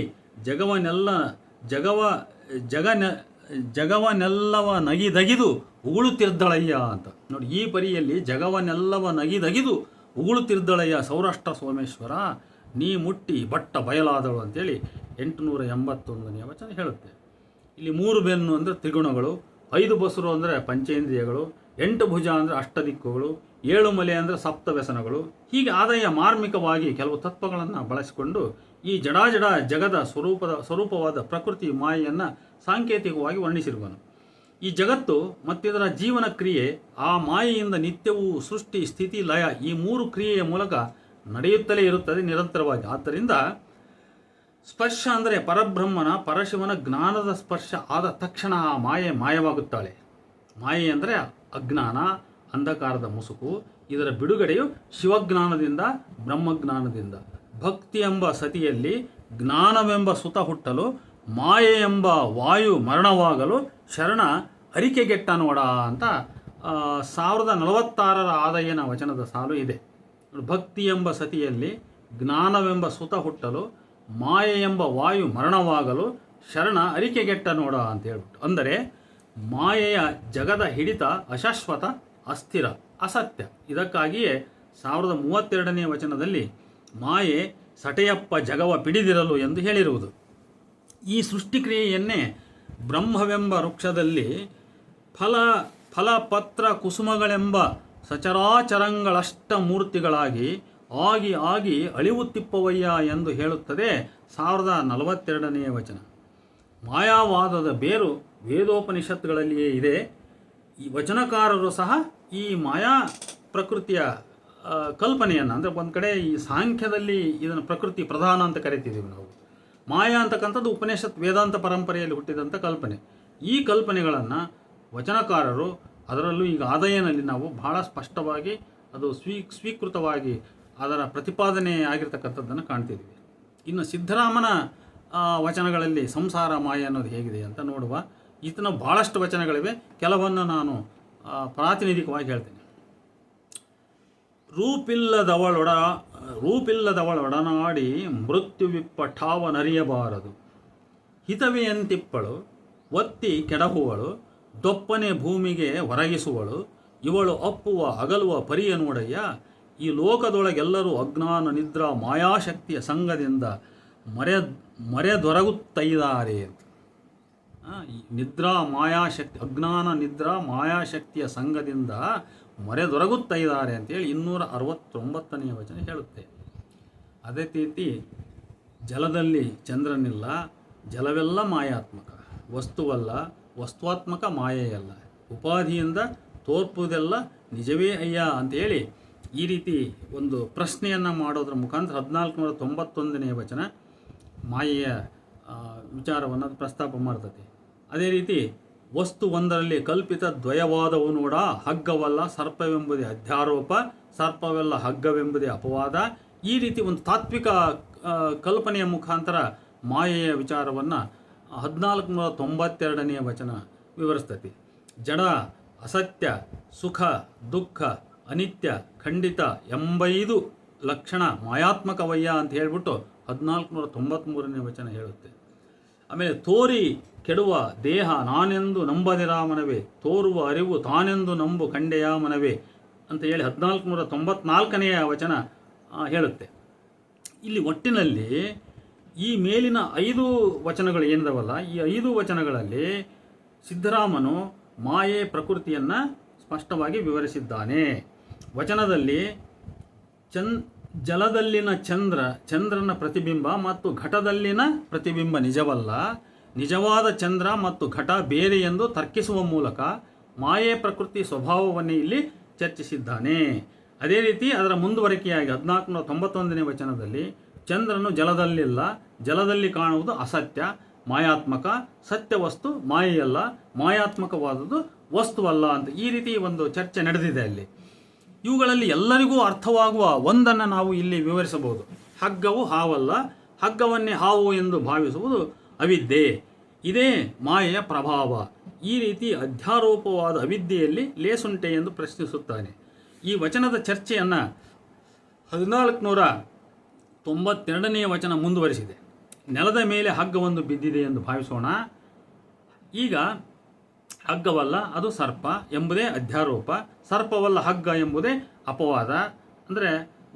S1: ಜಗವನೆಲ್ಲವ ನಗಿದಗಿದು ಉಗುಳುತ್ತಿರ್ದಳಯ್ಯ ಅಂತ ನೋಡಿ. ಈ ಪರಿಯಲ್ಲಿ ಜಗವನೆಲ್ಲವ ನಗಿದಗಿದು ಉಗುಳುತ್ತಿರ್ದಳಯ್ಯ ಸೌರಾಷ್ಟ್ರ ಸೋಮೇಶ್ವರ, ನೀ ಮುಟ್ಟಿ ಬಟ್ಟ ಬಯಲಾದಳು ಅಂತೇಳಿ 881ನೇ ವಚನ ಹೇಳುತ್ತೆ. ಇಲ್ಲಿ 3 ಬೆನ್ನು ಅಂದರೆ ತ್ರಿಗುಣಗಳು, 5 ಬಸುರು ಅಂದರೆ ಪಂಚೇಂದ್ರಿಯಗಳು, 8 ಭುಜ ಅಂದರೆ ಅಷ್ಟದಿಕ್ಕುಗಳು, 7 ಮಲೆ ಅಂದರೆ ಸಪ್ತ ವ್ಯಸನಗಳು. ಹೀಗೆ ಆದಾಯ ಮಾರ್ಮಿಕವಾಗಿ ಕೆಲವು ತತ್ವಗಳನ್ನು ಬಳಸಿಕೊಂಡು ಈ ಜಡಾಜಡ ಜಗದ ಸ್ವರೂಪವಾದ ಪ್ರಕೃತಿ ಮಾಯೆಯನ್ನು ಸಾಂಕೇತಿಕವಾಗಿ ವರ್ಣಿಸಿರುವನು. ಈ ಜಗತ್ತು ಮತ್ತಿದರ ಜೀವನ ಕ್ರಿಯೆ ಆ ಮಾಯೆಯಿಂದ ನಿತ್ಯವೂ ಸೃಷ್ಟಿ, ಸ್ಥಿತಿ, ಲಯ ಈ 3 ಕ್ರಿಯೆಯ ಮೂಲಕ ನಡೆಯುತ್ತಲೇ ಇರುತ್ತದೆ ನಿರಂತರವಾಗಿ. ಆದ್ದರಿಂದ ಸ್ಪರ್ಶ ಅಂದರೆ ಪರಬ್ರಹ್ಮನ, ಪರಶಿವನ ಜ್ಞಾನದ ಸ್ಪರ್ಶ ಆದ ತಕ್ಷಣ ಆ ಮಾಯೆ ಮಾಯವಾಗುತ್ತಾಳೆ. ಮಾಯೆ ಅಂದರೆ ಅಜ್ಞಾನ, ಅಂಧಕಾರದ ಮುಸುಕು. ಇದರ ಬಿಡುಗಡೆಯು ಶಿವಜ್ಞಾನದಿಂದ, ಬ್ರಹ್ಮಜ್ಞಾನದಿಂದ. ಭಕ್ತಿ ಎಂಬ ಸತಿಯಲ್ಲಿ ಜ್ಞಾನವೆಂಬ ಸುತ ಹುಟ್ಟಲು, ಮಾಯೆ ಎಂಬ ವಾಯು ಮರಣವಾಗಲು ಶರಣ ಅರಿಕೆಗೆಟ್ಟ ನೋಡ ಅಂತ 1046ರ ಆದಯ್ಯನ ವಚನದ ಸಾಲು ಇದೆ. ಭಕ್ತಿ ಎಂಬ ಸತಿಯಲ್ಲಿ ಜ್ಞಾನವೆಂಬ ಸುತ ಹುಟ್ಟಲು, ಮಾಯೆ ಎಂಬ ವಾಯು ಮರಣವಾಗಲು ಶರಣ ಅರಿಕೆಗೆಟ್ಟ ನೋಡ ಅಂತ ಹೇಳ್ಬಿಟ್ಟು. ಅಂದರೆ ಮಾಯೆಯ ಜಗದ ಹಿಡಿತ ಅಶಾಶ್ವತ, ಅಸ್ಥಿರ, ಅಸತ್ಯ. ಇದಕ್ಕಾಗಿಯೇ 1032ನೇ ವಚನದಲ್ಲಿ ಮಾಯೆ ಸಟೆಯಪ್ಪ ಜಗವ ಪಿಡಿದಿರಲು ಎಂದು ಹೇಳಿರುವುದು. ಈ ಸೃಷ್ಟಿಕ್ರಿಯೆಯನ್ನೇ ಬ್ರಹ್ಮವೆಂಬ ವೃಕ್ಷದಲ್ಲಿ ಫಲಪತ್ರ ಕುಸುಮಗಳೆಂಬ ಸಚರಾಚರಂಗಳಷ್ಟ ಮೂರ್ತಿಗಳಾಗಿ ಆಗಿ ಆಗಿ ಅಳಿವುತ್ತಿಪ್ಪವಯ್ಯ ಎಂದು ಹೇಳುತ್ತದೆ 1042ನೇ ವಚನ. ಮಾಯಾವಾದದ ಬೇರು ವೇದೋಪನಿಷತ್ತುಗಳಲ್ಲಿಯೇ ಇದೆ. ಈ ವಚನಕಾರರು ಸಹ ಈ ಮಾಯಾ ಪ್ರಕೃತಿಯ ಕಲ್ಪನೆಯನ್ನು, ಅಂದರೆ ಒಂದು ಕಡೆ ಈ ಸಾಂಖ್ಯದಲ್ಲಿ ಇದನ್ನು ಪ್ರಕೃತಿ ಪ್ರಧಾನ ಅಂತ ಕರಿತಿದ್ದೀವಿ ನಾವು. ಮಾಯಾ ಅಂತಕ್ಕಂಥದ್ದು ಉಪನಿಷತ್ ವೇದಾಂತ ಪರಂಪರೆಯಲ್ಲಿ ಹುಟ್ಟಿದಂಥ ಕಲ್ಪನೆ. ಈ ಕಲ್ಪನೆಗಳನ್ನು ವಚನಕಾರರು, ಅದರಲ್ಲೂ ಈಗ ಆದಯನಲ್ಲಿ ನಾವು ಬಹಳ ಸ್ಪಷ್ಟವಾಗಿ ಅದು ಸ್ವೀಕೃತವಾಗಿ ಅದರ ಪ್ರತಿಪಾದನೆ ಆಗಿರ್ತಕ್ಕಂಥದ್ದನ್ನು ಕಾಣ್ತಿದ್ದೀವಿ. ಇನ್ನು ಸಿದ್ಧರಾಮನ ವಚನಗಳಲ್ಲಿ ಸಂಸಾರ ಮಾಯೆ ಅನ್ನೋದು ಹೇಗಿದೆ ಅಂತ ನೋಡುವ. ಈತನ ಭಾಳಷ್ಟು ವಚನಗಳಿವೆ, ಕೆಲವನ್ನು ನಾನು ಪ್ರಾತಿನಿಧಿಕವಾಗಿ ಹೇಳ್ತೇನೆ. ರೂಪಿಲ್ಲದವಳೊಡನಾಡಿ ಮೃತ್ಯುವಿಪ್ಪಠಾವನರಿಯಬಾರದು. ಹಿತವೆಯಂತಿಪ್ಪಳು ಒತ್ತಿ ಕೆಡಹುವಳು, ದೊಪ್ಪನೆ ಭೂಮಿಗೆ ಹೊರಗಿಸುವಳು. ಇವಳು ಅಪ್ಪುವ ಅಗಲುವ ಪರಿಯ ನೋಡಯ್ಯ. ಈ ಲೋಕದೊಳಗೆಲ್ಲರೂ ಅಜ್ಞಾನ ನಿದ್ರಾ ಮಾಯಾಶಕ್ತಿಯ ಸಂಘದಿಂದ ಮರೆದೊರಗುತ್ತೈದಾರೆ ಅಂತ. ನಿದ್ರಾ ಮಾಯಾಶಕ್ತಿ, ಅಜ್ಞಾನ ನಿದ್ರಾ ಮಾಯಾಶಕ್ತಿಯ ಸಂಘದಿಂದ ಮರೆದೊರಗುತ್ತೈದಾರೆ ಅಂತೇಳಿ 269ನೇ ವಚನ ಹೇಳುತ್ತೆ. ಅದೇ ರೀತಿ ಜಲದಲ್ಲಿ ಚಂದ್ರನಿಲ್ಲ, ಜಲವೆಲ್ಲ ಮಾಯಾತ್ಮಕ, ವಸ್ತುವಲ್ಲ, ವಸ್ತುವಾತ್ಮಕ ಮಾಯೆಯಲ್ಲ, ಉಪಾಧಿಯಿಂದ ತೋರ್ಪುವುದೆಲ್ಲ ನಿಜವೇ ಅಯ್ಯ ಅಂತೇಳಿ ಈ ರೀತಿ ಒಂದು ಪ್ರಶ್ನೆಯನ್ನು ಮಾಡೋದ್ರ ಮುಖಾಂತರ 1491ನೇ ವಚನ ಮಾಯೆಯ ವಿಚಾರವನ್ನು ಪ್ರಸ್ತಾಪ ಮಾಡ್ತದೆ. ಅದೇ ರೀತಿ ವಸ್ತು ಒಂದರಲ್ಲಿ ಕಲ್ಪಿತ ದ್ವಯವಾದವು ನೋಡ, ಹಗ್ಗವಲ್ಲ ಸರ್ಪವೆಂಬುದೇ ಅಧ್ಯಾರೋಪ, ಸರ್ಪವೆಲ್ಲ ಹಗ್ಗವೆಂಬುದೇ ಅಪವಾದ. ಈ ರೀತಿ ಒಂದು ತಾತ್ವಿಕ ಕಲ್ಪನೆಯ ಮುಖಾಂತರ ಮಾಯೆಯ ವಿಚಾರವನ್ನು 1492ನೇ ವಚನ ವಿವರಿಸ್ತದೆ. ಜಡ, ಅಸತ್ಯ, ಸುಖ, ದುಃಖ, ಅನಿತ್ಯ, ಖಂಡಿತ ಎಂಬೈದು ಲಕ್ಷಣ ಮಾಯಾತ್ಮಕವಯ್ಯ ಅಂತ ಹೇಳಿಬಿಟ್ಟು 1493ನೇ ವಚನ ಹೇಳುತ್ತೆ. ಆಮೇಲೆ ತೋರಿ ಕೆಡುವ ದೇಹ ನಾನೆಂದು ನಂಬದಿರಾಮನವೇ, ತೋರುವ ಅರಿವು ತಾನೆಂದು ನಂಬು ಕಂಡೆಯಾಮನವೇ ಅಂತ ಹೇಳಿ 1494ನೆಯ ವಚನ ಹೇಳುತ್ತೆ. ಇಲ್ಲಿ ಒಟ್ಟಿನಲ್ಲಿ ಈ ಮೇಲಿನ 5 ವಚನಗಳು ಏನಿದಾವಲ್ಲ, ಈ 5 ವಚನಗಳಲ್ಲಿ ಸಿದ್ಧರಾಮನು ಮಾಯೆ ಪ್ರಕೃತಿಯನ್ನು ಸ್ಪಷ್ಟವಾಗಿ ವಿವರಿಸಿದ್ದಾನೆ. ವಚನದಲ್ಲಿ ಜಲದಲ್ಲಿನ ಚಂದ್ರನ ಪ್ರತಿಬಿಂಬ ಮತ್ತು ಘಟದಲ್ಲಿನ ಪ್ರತಿಬಿಂಬ ನಿಜವಲ್ಲ, ನಿಜವಾದ ಚಂದ್ರ ಮತ್ತು ಘಟ ಬೇರೆ ಎಂದು ತರ್ಕಿಸುವ ಮೂಲಕ ಮಾಯೆ ಪ್ರಕೃತಿ ಸ್ವಭಾವವನ್ನೇ ಇಲ್ಲಿ ಚರ್ಚಿಸಿದ್ದಾನೆ. ಅದೇ ರೀತಿ ಅದರ ಮುಂದುವರಿಕೆಯಾಗಿ 1491ನೇ ವಚನದಲ್ಲಿ ಚಂದ್ರನು ಜಲದಲ್ಲಿಲ್ಲ, ಜಲದಲ್ಲಿ ಕಾಣುವುದು ಅಸತ್ಯ, ಮಾಯಾತ್ಮಕ, ಸತ್ಯ ವಸ್ತು ಮಾಯೆಯಲ್ಲ, ಮಾಯಾತ್ಮಕವಾದುದು ವಸ್ತುವಲ್ಲ ಅಂತ ಈ ರೀತಿ ಒಂದು ಚರ್ಚೆ ನಡೆದಿದೆ ಅಲ್ಲಿ. ಇವುಗಳಲ್ಲಿ ಎಲ್ಲರಿಗೂ ಅರ್ಥವಾಗುವ ಒಂದನ್ನು ನಾವು ಇಲ್ಲಿ ವಿವರಿಸಬಹುದು. ಹಗ್ಗವು ಹಾವಲ್ಲ, ಹಗ್ಗವನ್ನೇ ಹಾವು ಎಂದು ಭಾವಿಸುವುದು ಅವಿದ್ಯೆ, ಇದೇ ಮಾಯೆಯ ಪ್ರಭಾವ. ಈ ರೀತಿ ಅಧ್ಯಾರೋಪವಾದ ಅವಿದ್ಯೆಯಲ್ಲಿ ಲೇಸುಂಟೆ ಎಂದು ಪ್ರಶ್ನಿಸುತ್ತಾನೆ. ಈ ವಚನದ ಚರ್ಚೆಯನ್ನು 1492ನೇ ವಚನ ಮುಂದುವರಿಸಿದೆ. ನೆಲದ ಮೇಲೆ ಹಗ್ಗವೊಂದು ಬಿದ್ದಿದೆ ಎಂದು ಭಾವಿಸೋಣ. ಈಗ ಹಗ್ಗವಲ್ಲ ಅದು ಸರ್ಪ ಎಂಬುದೇ ಅಧ್ಯಾರೋಪ, ಸರ್ಪವಲ್ಲ ಹಗ್ಗ ಎಂಬುದೇ ಅಪವಾದ. ಅಂದರೆ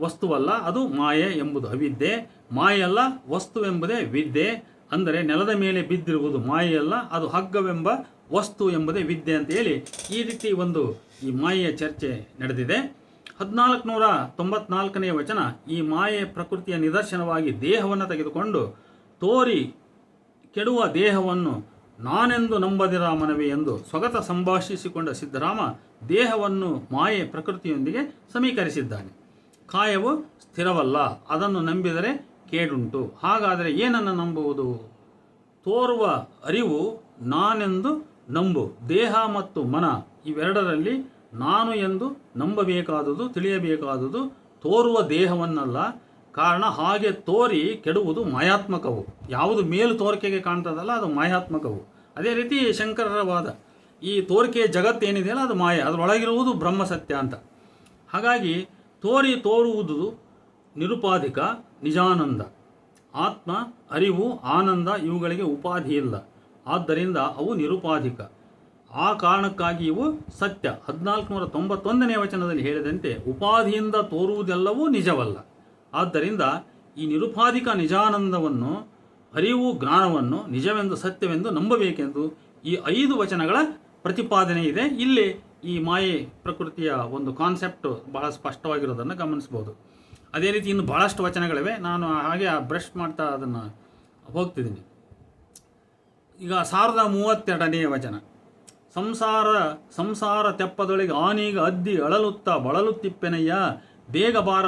S1: ವಸ್ತುವಲ್ಲ ಅದು ಮಾಯೆ ಎಂಬುದು ಅವಿದ್ಯೆ, ಮಾಯೆಯಲ್ಲ ವಸ್ತುವೆಂಬುದೇ ವಿದ್ಯೆ. ಅಂದರೆ ನೆಲದ ಮೇಲೆ ಬಿದ್ದಿರುವುದು ಮಾಯೆಯಲ್ಲ, ಅದು ಹಗ್ಗವೆಂಬ ವಸ್ತು ಎಂಬುದೇ ವಿದ್ಯೆ ಅಂತ ಹೇಳಿ ಈ ರೀತಿ ಒಂದು ಈ ಮಾಯೆಯ ಚರ್ಚೆ ನಡೆದಿದೆ. 1494ನೇ ವಚನ ಈ ಮಾಯೆ ಪ್ರಕೃತಿಯ ನಿದರ್ಶನವಾಗಿ ದೇಹವನ್ನು ತೆಗೆದುಕೊಂಡು ತೋರಿ ಕೆಡುವ ದೇಹವನ್ನು ನಾನೆಂದು ನಂಬದಿರಾಮನವೇ ಎಂದು ಸ್ವಗತ ಸಂಭಾಷಿಸಿಕೊಂಡ ಸಿದ್ಧರಾಮ ದೇಹವನ್ನು ಮಾಯೆ ಪ್ರಕೃತಿಯೊಂದಿಗೆ ಸಮೀಕರಿಸಿದ್ದಾನೆ. ಕಾಯವು ಸ್ಥಿರವಲ್ಲ, ಅದನ್ನು ನಂಬಿದರೆ ಕೇಡುಂಟು. ಹಾಗಾದರೆ ಏನನ್ನು ನಂಬುವುದು? ತೋರುವ ಅರಿವು ನಾನೆಂದು ನಂಬು. ದೇಹ ಮತ್ತು ಮನ ಇವೆರಡರಲ್ಲಿ ನಾನು ಎಂದು ನಂಬಬೇಕಾದುದು, ತಿಳಿಯಬೇಕಾದುದು ತೋರುವ ದೇಹವನ್ನಲ್ಲ. ಕಾರಣ ಹಾಗೆ ತೋರಿ ಕೆಡುವುದು ಮಾಯಾತ್ಮಕವು. ಯಾವುದು ಮೇಲು ತೋರಿಕೆಗೆ ಕಾಣ್ತದಲ್ಲ ಅದು ಮಾಯಾತ್ಮಕವು. ಅದೇ ರೀತಿ ಶಂಕರರ ವಾದ, ಈ ತೋರಿಕೆಯ ಜಗತ್ತೇನಿದೆಯಲ್ಲ ಅದು ಮಾಯ, ಅದರೊಳಗಿರುವುದು ಬ್ರಹ್ಮ ಸತ್ಯ ಅಂತ. ಹಾಗಾಗಿ ತೋರುವುದು ನಿರುಪಾಧಿಕ ನಿಜಾನಂದ. ಆತ್ಮ, ಅರಿವು, ಆನಂದ ಇವುಗಳಿಗೆ ಉಪಾಧಿ ಇಲ್ಲ, ಆದ್ದರಿಂದ ಅವು ನಿರುಪಾಧಿಕ. ಆ ಕಾರಣಕ್ಕಾಗಿ ಇವು ಸತ್ಯ. 1491ನೇ ವಚನದಲ್ಲಿ ಹೇಳಿದಂತೆ ಉಪಾಧಿಯಿಂದ ತೋರುವುದೆಲ್ಲವೂ ನಿಜವಲ್ಲ. ಆದ್ದರಿಂದ ಈ ನಿರುಪಾಧಿಕ ನಿಜಾನಂದವನ್ನು, ಅರಿವು, ಜ್ಞಾನವನ್ನು ನಿಜವೆಂದು ಸತ್ಯವೆಂದು ನಂಬಬೇಕೆಂದು ಈ 5 ವಚನಗಳ ಪ್ರತಿಪಾದನೆ ಇದೆ. ಇಲ್ಲಿ ಈ ಮಾಯೆ ಪ್ರಕೃತಿಯ ಒಂದು ಕಾನ್ಸೆಪ್ಟ್ ಬಹಳ ಸ್ಪಷ್ಟವಾಗಿರೋದನ್ನು ಗಮನಿಸ್ಬೋದು. ಅದೇ ರೀತಿ ಇನ್ನು ಬಹಳಷ್ಟು ವಚನಗಳಿವೆ, ನಾನು ಹಾಗೆ ಬ್ರಷ್ ಮಾಡ್ತಾ ಅದನ್ನು ಹೋಗ್ತಿದ್ದೀನಿ. ಈಗ 1032ನೇ ವಚನ. ಸಂಸಾರ ತೆಪ್ಪದೊಳಗೆ ಆನೀಗ ಅದ್ದಿ ಅಳಲುತ್ತಾ ಬಳಲುತ್ತಿಪ್ಪೆನಯ್ಯ, ಬೇಗ ಬಾರ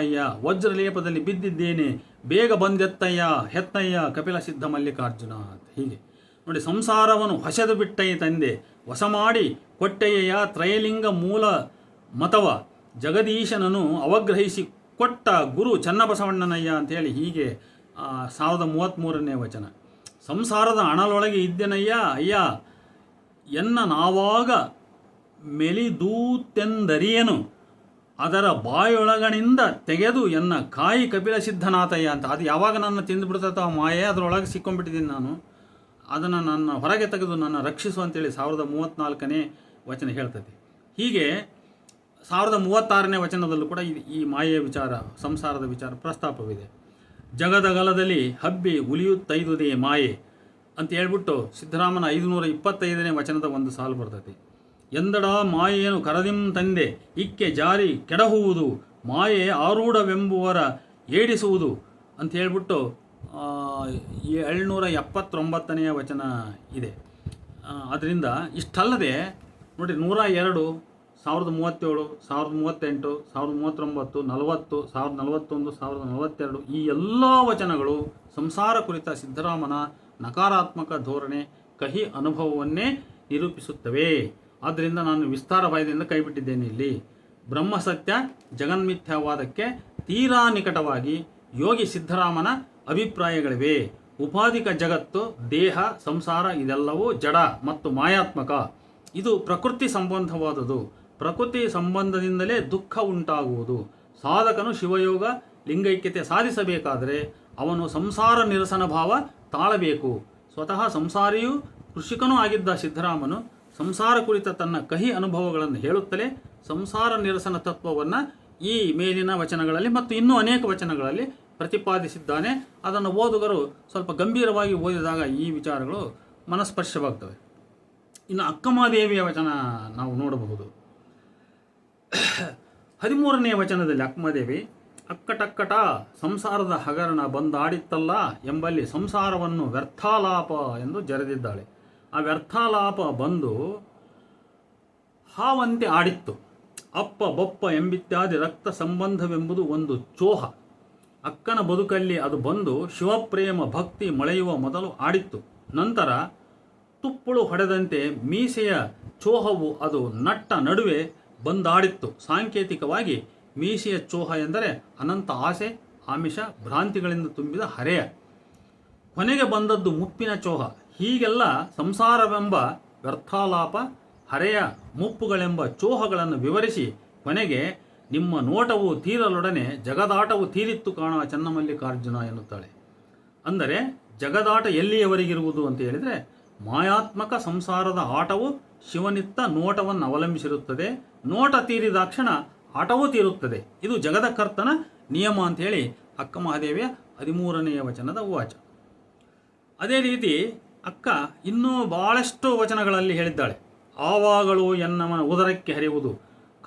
S1: ಅಯ್ಯ, ವಜ್ರಲೇಪದಲ್ಲಿ ಬಿದ್ದಿದ್ದೇನೆ, ಬೇಗ ಬಂದೆತ್ತಯ್ಯ ಹೆತ್ತಯ್ಯ ಕಪಿಲ ಸಿದ್ಧ ಮಲ್ಲಿಕಾರ್ಜುನ ಅಂತ. ಹೀಗೆ ನೋಡಿ, ಸಂಸಾರವನ್ನು ಹೊಸೆದು ಬಿಟ್ಟಯ್ಯ ತಂದೆ, ಹೊಸ ಮಾಡಿ ಕೊಟ್ಟೆಯ ತ್ರಯಲಿಂಗ ಮೂಲ ಮತವ, ಜಗದೀಶನನ್ನು ಅವಗ್ರಹಿಸಿ ಕೊಟ್ಟ ಗುರು ಚನ್ನಬಸವಣ್ಣನಯ್ಯ ಅಂಥೇಳಿ. ಹೀಗೆ 1033ನೇ ವಚನ. ಸಂಸಾರದ ಅಣಲೊಳಗೆ ಇದ್ದೆನಯ್ಯ ಅಯ್ಯ, ಎನ್ನ ನಾವಾಗ ಮೆಲಿದೂತೆಂದರಿಯನು, ಅದರ ಬಾಯೊಳಗನಿಂದ ತೆಗೆದು ಎನ್ನ ಕಾಯಿ ಕಪಿಲ ಸಿದ್ಧನಾಥಯ್ಯ ಅಂತ. ಅದು ಯಾವಾಗ ನನ್ನ ತಿಂದುಬಿಡ್ತೈತೋ ಆ ಮಾಯೆ, ಅದರೊಳಗೆ ಸಿಕ್ಕೊಂಡ್ಬಿಟ್ಟಿದ್ದೀನಿ ನಾನು, ಅದನ್ನು ನನ್ನ ಹೊರಗೆ ತೆಗೆದು ನನ್ನ ರಕ್ಷಿಸು ಅಂತೇಳಿ 1034ನೇ ವಚನ ಹೇಳ್ತದೆ. ಹೀಗೆ 1036ನೇ ವಚನದಲ್ಲೂ ಕೂಡ ಈ ಮಾಯೆಯ ವಿಚಾರ, ಸಂಸಾರದ ವಿಚಾರ ಪ್ರಸ್ತಾಪವಿದೆ. ಜಗದಗಲದಲ್ಲಿ ಹಬ್ಬಿ ಉಲಿಯುತ್ತೈದುದೇ ಮಾಯೆ ಅಂತ ಹೇಳ್ಬಿಟ್ಟು ಸಿದ್ದರಾಮನ 525ನೇ ವಚನದ ಒಂದು ಸಾಲು ಬರ್ತದೆ. ಎಂದಡ ಮಾಯೆಯನ್ನು ಕರದಿಂ ತಂದೆ, ಇಕ್ಕೆ ಜಾರಿ ಕೆಡಹುವುದು, ಮಾಯೆ ಆರೂಢವೆಂಬುವರ ಏಡಿಸುವುದು ಅಂತ ಹೇಳ್ಬಿಟ್ಟು 779ನೇ ವಚನ ಇದೆ. ಅದರಿಂದ ಇಷ್ಟಲ್ಲದೆ ನೋಡಿ, 102, 1037, 1038, 1039, 40, 1041, 1042 ಈ ಎಲ್ಲ ವಚನಗಳು ಸಂಸಾರ ಕುರಿತ ಸಿದ್ದರಾಮನ ನಕಾರಾತ್ಮಕ ಧೋರಣೆ, ಕಹಿ ಅನುಭವವನ್ನೇ ನಿರೂಪಿಸುತ್ತವೆ. ಆದ್ದರಿಂದ ನಾನು ವಿಸ್ತಾರವಾದದಿಂದ ಕೈಬಿಟ್ಟಿದ್ದೇನೆ. ಇಲ್ಲಿ ಬ್ರಹ್ಮಸತ್ಯ ಜಗನ್ಮಿಥ್ಯಾವಾದಕ್ಕೆ ತೀರಾ ನಿಕಟವಾಗಿ ಯೋಗಿ ಸಿದ್ದರಾಮನ ಅಭಿಪ್ರಾಯಗಳಿವೆ. ಉಪಾಧಿಕ ಜಗತ್ತು, ದೇಹ, ಸಂಸಾರ ಇದೆಲ್ಲವೂ ಜಡ ಮತ್ತು ಮಾಯಾತ್ಮಕ. ಇದು ಪ್ರಕೃತಿ ಸಂಬಂಧವಾದುದು. ಪ್ರಕೃತಿ ಸಂಬಂಧದಿಂದಲೇ ದುಃಖ ಉಂಟಾಗುವುದು. ಸಾಧಕನು ಶಿವಯೋಗ ಲಿಂಗೈಕ್ಯತೆ ಸಾಧಿಸಬೇಕಾದರೆ ಅವನು ಸಂಸಾರ ನಿರಸನ ಭಾವ ತಾಳಬೇಕು. ಸ್ವತಃ ಸಂಸಾರಿಯೂ ಕೃಷಿಕನೂ ಆಗಿದ್ದ ಸಿದ್ದರಾಮನು ಸಂಸಾರ ಕುರಿತ ತನ್ನ ಕಹಿ ಅನುಭವಗಳನ್ನು ಹೇಳುತ್ತಲೇ ಸಂಸಾರ ನಿರಸನ ತತ್ವವನ್ನು ಈ ಮೇಲಿನ ವಚನಗಳಲ್ಲಿ ಮತ್ತು ಇನ್ನೂ ಅನೇಕ ವಚನಗಳಲ್ಲಿ ಪ್ರತಿಪಾದಿಸಿದ್ದಾನೆ. ಅದನ್ನು ಓದುಗರು ಸ್ವಲ್ಪ ಗಂಭೀರವಾಗಿ ಓದಿದಾಗ ಈ ವಿಚಾರಗಳು ಮನಸ್ಪರ್ಶವಾಗ್ತವೆ. ಇನ್ನು ಅಕ್ಕಮಹಾದೇವಿಯ ವಚನ ನಾವು ನೋಡಬಹುದು. 13ನೇ ವಚನದಲ್ಲಿ ಅಕ್ಕಮಹಾದೇವಿ ಅಕ್ಕಟಕ್ಕಟ ಸಂಸಾರದ ಹಗರಣ ಬಂದಾಡಿತ್ತಲ್ಲ ಎಂಬಲ್ಲಿ ಸಂಸಾರವನ್ನು ವ್ಯರ್ಥಾಲಾಪ ಎಂದು ಜರೆದಿದ್ದಾಳೆ. ಆ ವ್ಯರ್ಥಾಲಾಪ ಬಂದು ಹಾವಂತೆ ಆಡಿತ್ತು. ಅಪ್ಪ ಬೊಪ್ಪ ಎಂಬಿತ್ಯಾದಿ ರಕ್ತ ಸಂಬಂಧವೆಂಬುದು ಒಂದು ಚೋಹ. ಅಕ್ಕನ ಬದುಕಲ್ಲಿ ಅದು ಬಂದು ಶಿವಪ್ರೇಮ ಭಕ್ತಿ ಮೊಳೆಯುವ ಮೊದಲು ಆಡಿತ್ತು. ನಂತರ ತುಪ್ಪುಳು ಹೊಡೆದಂತೆ ಮೀಸೆಯ ಚೋಹವು ಅದು ನಟ್ಟ ನಡುವೆ ಬಂದಾಡಿತ್ತು. ಸಾಂಕೇತಿಕವಾಗಿ ಮೀಸೆಯ ಚೋಹ ಎಂದರೆ ಅನಂತ ಆಸೆ, ಆಮಿಷ, ಭ್ರಾಂತಿಗಳಿಂದ ತುಂಬಿದ ಹರೆಯ. ಕೊನೆಗೆ ಬಂದದ್ದು ಮುಪ್ಪಿನ ಚೋಹ. ಹೀಗೆಲ್ಲ ಸಂಸಾರವೆಂಬ ವ್ಯರ್ಥಾಲಾಪ, ಹರೆಯ, ಮುಪ್ಪುಗಳೆಂಬ ಚೋಹಗಳನ್ನು ವಿವರಿಸಿ ಕೊನೆಗೆ ನಿಮ್ಮ ನೋಟವು ತೀರಲೊಡನೆ ಜಗದಾಟವು ತೀರಿತ್ತು ಕಾಣ ಚನ್ನಮಲ್ಲಿಕಾರ್ಜುನ ಎನ್ನುತ್ತಾಳೆ. ಅಂದರೆ ಜಗದಾಟ ಎಲ್ಲಿಯವರೆಗಿರುವುದು ಅಂತ ಹೇಳಿದರೆ, ಮಾಯಾತ್ಮಕ ಸಂಸಾರದ ಆಟವು ಶಿವನಿತ್ತ ನೋಟವನ್ನು ಅವಲಂಬಿಸಿರುತ್ತದೆ. ನೋಟ ತೀರಿದಾಕ್ಷಣ ಆಟವೂ ತೀರುತ್ತದೆ. ಇದು ಜಗದಕರ್ತನ ನಿಯಮ ಅಂಥೇಳಿ ಅಕ್ಕಮಹಾದೇವಿಯ 13ನೆಯ ವಚನದ ವಾಚ. ಅದೇ ರೀತಿ ಅಕ್ಕ ಇನ್ನೂ ಬಹಳಷ್ಟು ವಚನಗಳಲ್ಲಿ ಹೇಳಿದ್ದಾಳೆ. ಆವಾಗಳು ಎನ್ನವನ ಉದರಕ್ಕೆ ಹರಿಯುವುದು,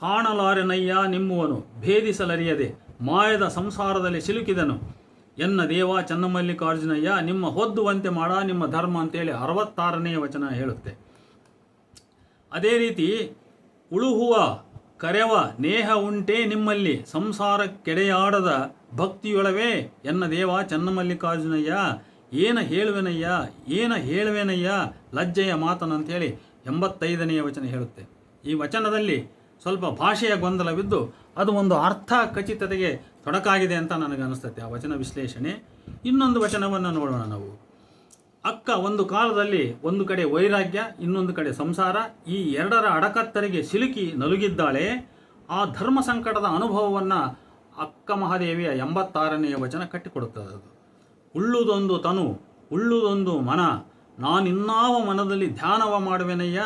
S1: ಕಾಣಲಾರೆನಯ್ಯ ನಿಮ್ಮುವನು ಭೇದಿಸಲರಿಯದೆ ಮಾಯದ ಸಂಸಾರದಲ್ಲಿ ಸಿಲುಕಿದನು, ಎನ್ನ ದೇವ ಚನ್ನಮಲ್ಲಿಕಾರ್ಜುನಯ್ಯ ನಿಮ್ಮ ಹೊದ್ದುವಂತೆ ಮಾಡ ನಿಮ್ಮ ಧರ್ಮ ಅಂತೇಳಿ 66ನೇ ವಚನ ಹೇಳುತ್ತೆ. ಅದೇ ರೀತಿ ಉಳುಹುವ ಕರೆವ ನೇಹ ಉಂಟೇ ನಿಮ್ಮಲ್ಲಿ ಸಂಸಾರಕ್ಕೆಡೆಯಾಡದ ಭಕ್ತಿಯೊಳವೇ ಎನ್ನ ದೇವ ಚನ್ನಮಲ್ಲಿಕಾರ್ಜುನಯ್ಯ ಏನ ಹೇಳುವೆನಯ್ಯ ಲಜ್ಜೆಯ ಮಾತನಂತೇಳಿ 85ನೇ ವಚನ ಹೇಳುತ್ತೆ. ಈ ವಚನದಲ್ಲಿ ಸ್ವಲ್ಪ ಭಾಷೆಯ ಗೊಂದಲವಿದ್ದು ಅದು ಒಂದು ಅರ್ಥ ಖಚಿತತೆಗೆ ತೊಡಕಾಗಿದೆ ಅಂತ ನನಗೆ ಅನಿಸ್ತದೆ ಆ ವಚನ ವಿಶ್ಲೇಷಣೆ. ಇನ್ನೊಂದು ವಚನವನ್ನು ನೋಡೋಣ ನಾವು. ಅಕ್ಕ ಒಂದು ಕಾಲದಲ್ಲಿ ಒಂದು ಕಡೆ ವೈರಾಗ್ಯ, ಇನ್ನೊಂದು ಕಡೆ ಸಂಸಾರ, ಈ ಎರಡರ ಅಡಕತ್ತರಿಗೆ ಸಿಲುಕಿ ನಲುಗಿದ್ದಾಳೆ. ಆ ಧರ್ಮ ಸಂಕಟದ ಅನುಭವವನ್ನು ಅಕ್ಕ ಮಹಾದೇವಿಯ 86ನೇ ವಚನ ಕಟ್ಟಿಕೊಡುತ್ತದೆ. ಅದು ಉಳ್ಳುದೊಂದು ತನು, ಉಳ್ಳುದೊಂದು ಮನ, ನಾನಿನ್ನಾವ ಮನದಲ್ಲಿ ಧ್ಯಾನವ ಮಾಡುವೆನಯ್ಯ,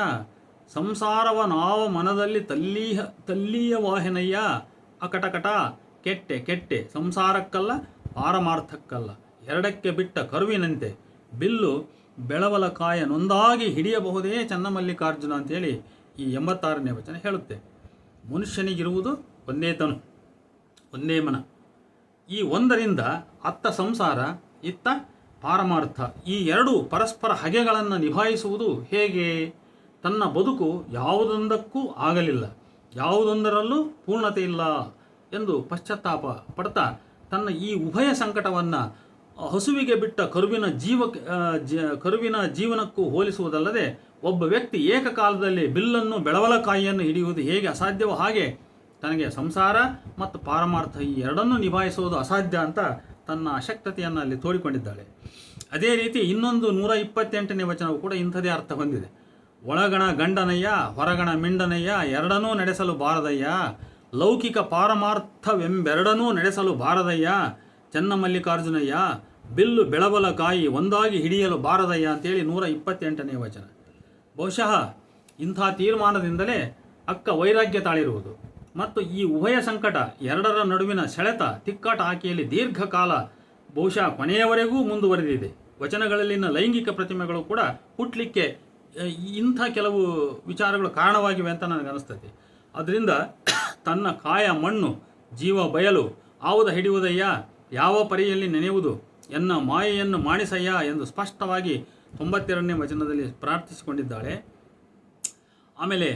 S1: ಸಂಸಾರವ ನಾವ ಮನದಲ್ಲಿ ತಲ್ಲೀಯ ವಾಹೆನಯ್ಯ, ಅಕಟಕಟ ಕೆಟ್ಟೆ ಕೆಟ್ಟೆ ಸಂಸಾರಕ್ಕಲ್ಲ ಪಾರಮಾರ್ಥಕ್ಕಲ್ಲ, ಎರಡಕ್ಕೆ ಬಿಟ್ಟ ಕರುವಿನಂತೆ ಬಿಲ್ಲು ಬೆಳವಲ ಕಾಯ ನೊಂದಾಗಿ ಹಿಡಿಯಬಹುದೇ ಚನ್ನಮಲ್ಲಿಕಾರ್ಜುನ ಅಂತೇಳಿ ಈ 86ನೇ ವಚನ ಹೇಳುತ್ತೆ. ಮನುಷ್ಯನಿಗಿರುವುದು ಒಂದೇ ತನು, ಒಂದೇ ಮನ. ಈ ಒಂದರಿಂದ ಅತ್ತ ಸಂಸಾರ, ಇತ್ತ ಪಾರಮಾರ್ಥ ಈ ಎರಡು ಪರಸ್ಪರ ಹಗೆಗಳನ್ನು ನಿಭಾಯಿಸುವುದು ಹೇಗೆ? ತನ್ನ ಬದುಕು ಯಾವುದೊಂದಕ್ಕೂ ಆಗಲಿಲ್ಲ, ಯಾವುದೊಂದರಲ್ಲೂ ಪೂರ್ಣತೆ ಇಲ್ಲ ಎಂದು ಪಶ್ಚಾತ್ತಾಪ ಪಡ್ತಾ ತನ್ನ ಈ ಉಭಯ ಸಂಕಟವನ್ನು ಹಸುವಿಗೆ ಬಿಟ್ಟ ಕರುವಿನ ಜೀವನಕ್ಕೂ ಹೋಲಿಸುವುದಲ್ಲದೆ, ಒಬ್ಬ ವ್ಯಕ್ತಿ ಏಕಕಾಲದಲ್ಲಿ ಬಿಲ್ಲನ್ನು ಬೆಳವಲಕಾಯಿಯನ್ನು ಹಿಡಿಯುವುದು ಹೇಗೆ ಅಸಾಧ್ಯವೋ ಹಾಗೆ ತನಗೆ ಸಂಸಾರ ಮತ್ತು ಪಾರಮಾರ್ಥ ಈ ಎರಡನ್ನೂ ನಿಭಾಯಿಸುವುದು ಅಸಾಧ್ಯ ಅಂತ ತನ್ನ ಅಶಕ್ತತೆಯನ್ನು ಅಲ್ಲಿ ತೋಡಿಕೊಂಡಿದ್ದಾಳೆ. ಅದೇ ರೀತಿ ಇನ್ನೊಂದು 128ನೇ ವಚನವು ಕೂಡ ಇಂಥದೇ ಅರ್ಥ ಹೊಂದಿದೆ. ಒಳಗಣ ಗಂಡನಯ್ಯ ಹೊರಗಣ ಮಿಂಡನಯ್ಯ ಎರಡನ್ನೂ ನಡೆಸಲು ಬಾರದಯ್ಯ, ಲೌಕಿಕ ಪಾರಮಾರ್ಥವೆಂಬೆರಡನ್ನೂ ನಡೆಸಲು ಬಾರದಯ್ಯ ಚೆನ್ನಮಲ್ಲಿಕಾರ್ಜುನಯ್ಯ, ಬಿಲ್ಲು ಬೆಳವಲಕಾಯಿ ಒಂದಾಗಿ ಹಿಡಿಯಲು ಬಾರದಯ್ಯ ಅಂತೇಳಿ 128ನೇ ವಚನ. ಬಹುಶಃ ಇಂಥ ತೀರ್ಮಾನದಿಂದಲೇ ಅಕ್ಕ ವೈರಾಗ್ಯ ತಾಳಿರುವುದು ಮತ್ತು ಈ ಉಭಯ ಸಂಕಟ ಎರಡರ ನಡುವಿನ ಸೆಳೆತ ತಿಕ್ಕಾಟ ಆಕೆಯಲ್ಲಿ ದೀರ್ಘಕಾಲ ಬಹುಶಃ ಕೊನೆಯವರೆಗೂ ಮುಂದುವರೆದಿದೆ. ವಚನಗಳಲ್ಲಿನ ಲೈಂಗಿಕ ಪ್ರತಿಮೆಗಳು ಕೂಡ ಹುಟ್ಟಲಿಕ್ಕೆ ಇಂಥ ಕೆಲವು ವಿಚಾರಗಳು ಕಾರಣವಾಗಿವೆ ಅಂತ ನನಗನ್ನಿಸ್ತದೆ. ಅದರಿಂದ ತನ್ನ ಕಾಯ ಮಣ್ಣು ಜೀವ ಬಯಲು ಆವುದ ಹಿಡಿಯುವುದಯ್ಯ, ಯಾವ ಪರಿಯಲ್ಲಿ ನೆನೆಯುವುದು ಎನ್ನ ಮಾಯೆಯನ್ನು ಮಾಡಿಸಯ್ಯ ಎಂದು ಸ್ಪಷ್ಟವಾಗಿ 92ನೇ ವಚನದಲ್ಲಿ ಪ್ರಾರ್ಥಿಸಿಕೊಂಡಿದ್ದಾಳೆ. ಆಮೇಲೆ